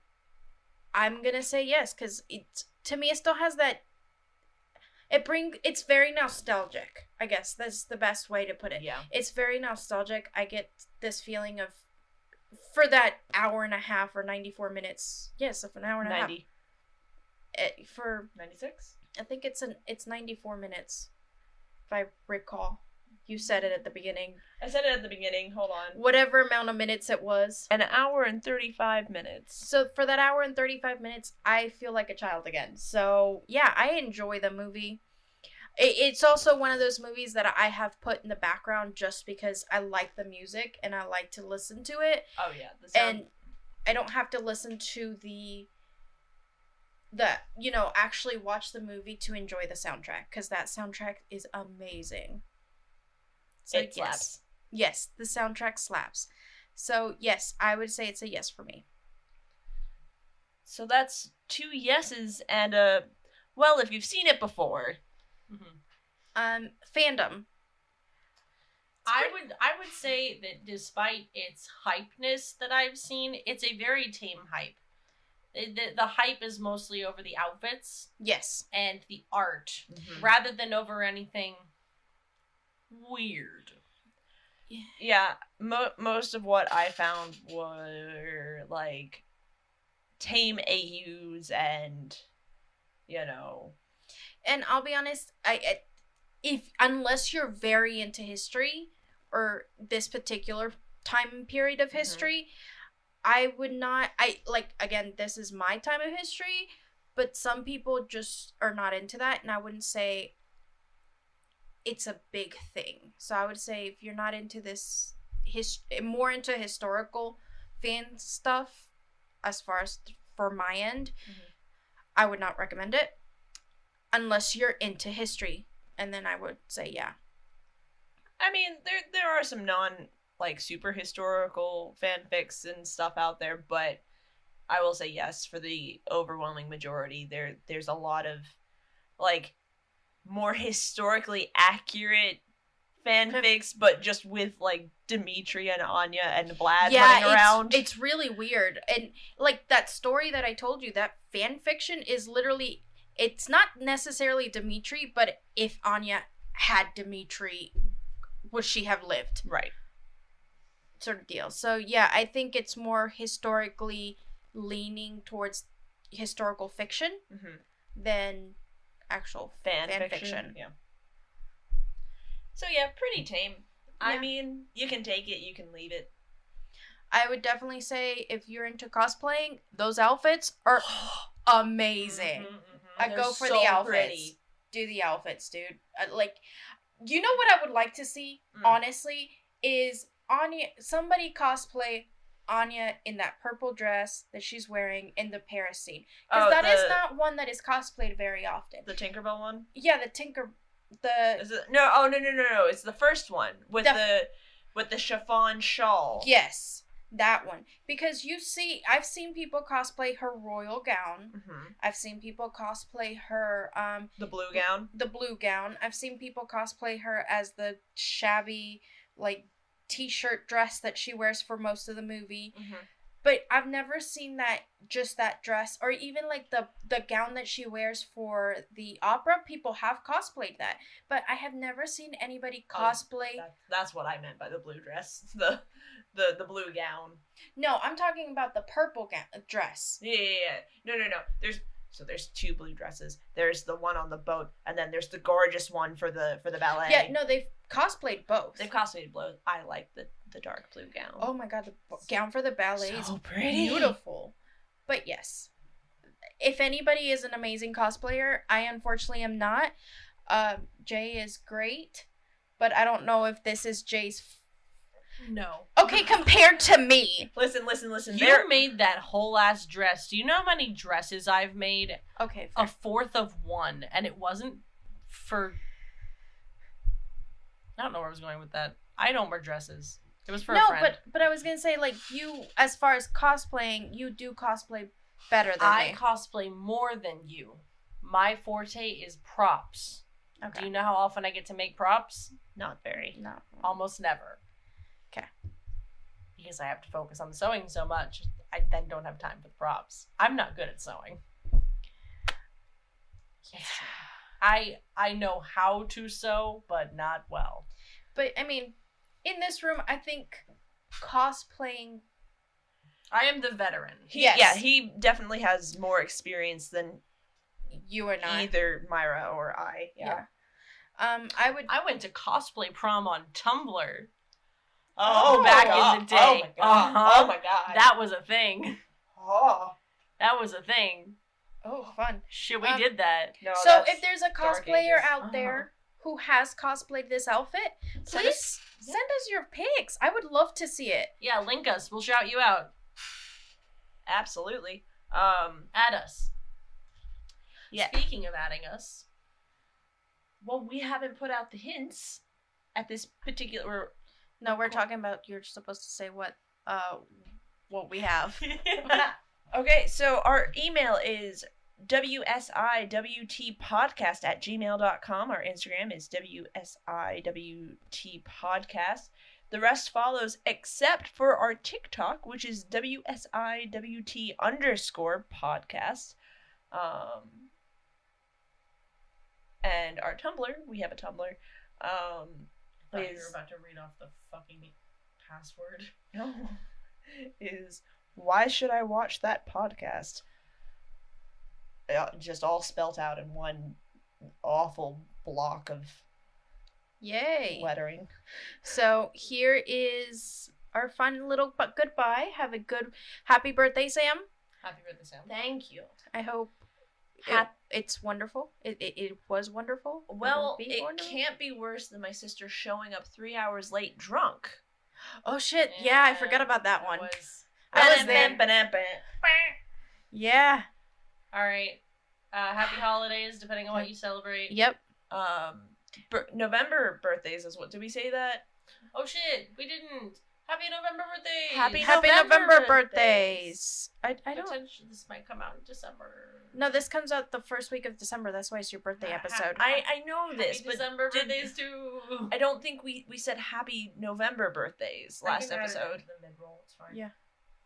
gonna say yes because it to me it still has that. It's very nostalgic. I guess that's the best way to put it. Yeah. It's very nostalgic. I get this feeling of for that hour and a half or 94 minutes. Yes, of an hour and 90. A half. For 96? I think it's 94 minutes, if I recall. You said it at the beginning. I said it at the beginning. Hold on. Whatever amount of minutes it was. An hour and 35 minutes. So for that hour and 35 minutes, I feel like a child again. So yeah, I enjoy the movie. It's also one of those movies that I have put in the background just because I like the music and I like to listen to it. Oh yeah, the sound. And I don't have to listen to the actually watch the movie to enjoy the soundtrack because that soundtrack is amazing. So it slaps. Yes, the soundtrack slaps. So yes, I would say it's a yes for me. So that's 2 yeses and well, if you've seen it before. Fandom. I would say that despite its hypeness that I've seen, it's a very tame hype. The hype is mostly over the outfits. Yes. And the art, rather than over anything weird. Yeah, most of what I found were, like, tame AUs and, And I'll be honest, unless you're very into history or this particular time period of history, I would not. Again, this is my time of history, but some people just are not into that, and I wouldn't say it's a big thing. So I would say if you're not into this, more into historical fan stuff, as far as for my end, I would not recommend it. Unless you're into history, and then I would say yeah. I mean, there are some super historical fanfics and stuff out there, but I will say yes for the overwhelming majority. There's a lot of more historically accurate fanfics, but just with Dimitri and Anya and Vlad running around. It's really weird, and that story that I told you, that fanfiction is literally. It's not necessarily Dimitri, but if Anya had Dimitri, would she have lived? Right. Sort of deal. So, yeah, I think it's more historically leaning towards historical fiction than actual fan fiction. Yeah. So, yeah, pretty tame. Yeah. I mean, you can take it, you can leave it. I would definitely say if you're into cosplaying, those outfits are amazing. I go for the outfits. Pretty. Do the outfits, dude. You know what I would like to see, honestly, is Anya, somebody cosplay Anya in that purple dress that she's wearing in the Paris scene. Because that is not one that is cosplayed very often. The Tinkerbell one? Yeah, Is it, no, oh, no. It's the first one with the chiffon shawl. Yes. That one. Because I've seen people cosplay her royal gown. I've seen people cosplay her, the blue gown. The blue gown. I've seen people cosplay her as the shabby, t-shirt dress that she wears for most of the movie. But I've never seen that dress, or even the gown that she wears for the opera. People have cosplayed that, but I have never seen anybody cosplay. That's what I meant by the blue dress. The blue gown. No, I'm talking about the purple dress. Yeah. No. There's 2 blue dresses. There's the one on the boat, and then there's the gorgeous one for the ballet. Yeah, no, they've cosplayed both. They've cosplayed both. I like the dark blue gown. Oh my god, the gown for the ballet is pretty. Beautiful. But yes, if anybody is an amazing cosplayer, I unfortunately am not. Jay is great, but I don't know if this is Jay's. No. Okay, compared to me. Listen. You made that whole ass dress. Do you know how many dresses I've made? Okay, A fourth of one, and it wasn't for... I don't know where I was going with that. I don't wear dresses. It was for a friend. but I was gonna say, like, you, as far as cosplaying, you do cosplay better than I me. cosplay more than you. My forte is props. Okay. Do you know how often I get to make props? Not very. No. Almost never. Okay. Because I have to focus on the sewing so much, I then don't have time for the props. I'm not good at sewing. Yeah. I know how to sew, but not well. But, I mean, in this room, I think cosplaying... I am the veteran. Yes. Yeah, he definitely has more experience than you and I. either Myra or I. Yeah. I went to cosplay prom on Tumblr. Oh, back God. in the day. Oh my God. Uh-huh. Oh my God. That was a thing. Oh. That was a thing. Oh, fun. Shit, we did that. No, So that's if there's a dark cosplayer ages. out there who has cosplayed this outfit, Send please us- send us your pics. I would love to see it. Yeah, link us. We'll shout you out. Absolutely. Add us. Yeah. Speaking of adding us, Well, we haven't put out the hints at this particular. No, we're talking about, you're supposed to say what we have. Okay, so our email is wsiwtpodcast@gmail.com. Our Instagram is wsiwtpodcast. The rest follows except for our TikTok, which is wsiwt_podcast. And our Tumblr, we have a Tumblr, I thought you were is about to read off the fucking password. no, is Why Should I Watch That Podcast? Just all spelt out in one awful block of Yay. lettering. So here is our fun little goodbye. Have a good, happy birthday, Sam. Happy birthday, Sam. Thank you. I hope it's wonderful. It was wonderful. Well, will be it wonderful. can't be worse than my sister showing up 3 hours late drunk. Oh shit! Yeah, I forgot about that one. Was... I was there. Yeah. All right. Happy holidays, depending on what you celebrate. Yep. November birthdays is what? Did we say that? Oh shit, we didn't. Happy November birthdays. Happy November birthdays. I don't. Potentially, this might come out in December. No, this comes out the first week of December. That's why it's your birthday episode. I know this, Happy but December birthdays too. I don't think we said happy November birthdays last episode. The mid-roll, it's fine. Yeah.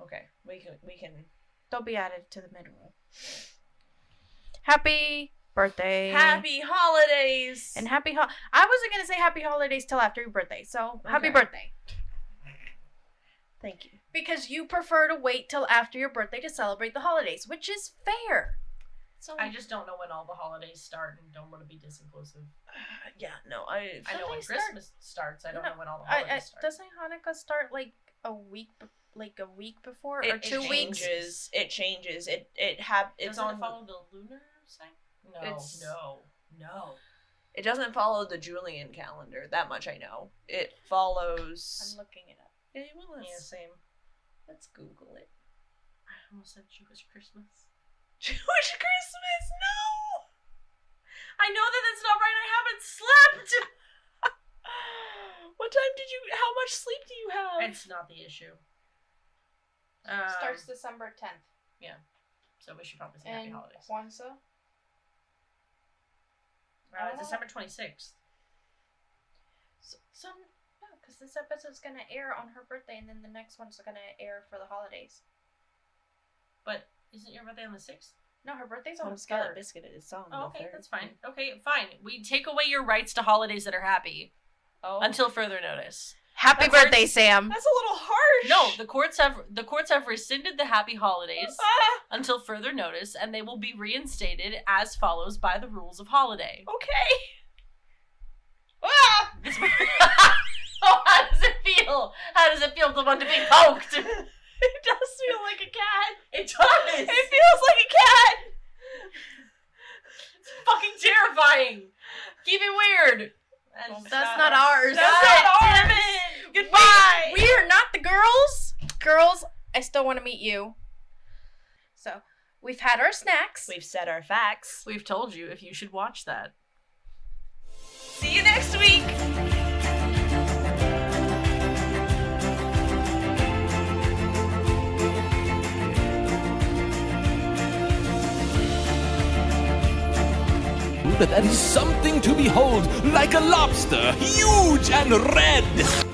Okay, we can. They'll be added to the mid-roll. Happy birthday. Happy holidays. And happy I wasn't gonna say happy holidays till after your birthday, so happy birthday. Thank you. Because you prefer to wait till after your birthday to celebrate the holidays, which is fair. So I just don't know when all the holidays start and don't want to be disinclusive. Yeah, no, I know when they start- Christmas starts. I don't know when all the holidays start. Doesn't Hanukkah start like a week before or it 2 weeks? changes. It changes. It's Doesn't on it follow the lunar cycle? No, It's- no. It doesn't follow the Julian calendar. That much I know. It follows. I'm looking it up. Yeah, well, Yeah, same. let's Google it. I almost said Jewish Christmas. Jewish Christmas, no! I know that that's not right. I haven't slept. What time did you? How much sleep do you have? It's not the issue. Starts December 10th. Yeah. So we should probably say happy And holidays. Kwanzaa? December 26th. So no, because this episode's gonna air on her birthday, and then the next one's gonna air for the holidays. But isn't your birthday on the 6th? No, her birthday's on the Scarlet 3rd. Biscuit is on Oh, the okay, 3rd. that's fine. Okay, fine. We take away your rights to holidays that are happy Oh, until further notice. Happy That's birthday, Sam! that's a little harsh. No, the courts have rescinded the happy holidays Ah, until further notice, and they will be reinstated as follows by the rules of holiday. okay. Ah! Oh, how does it feel? How does it feel to want to be poked? It does feel like a cat. It does. It feels like a cat. It's fucking terrifying. Keep it weird. That's not ours. That's not ours. Goodbye. Weird girls, I still want to meet you. So, we've had our snacks. We've said our facts. We've told you if you should watch that. See you next week! That is something to behold, like a lobster, huge and red.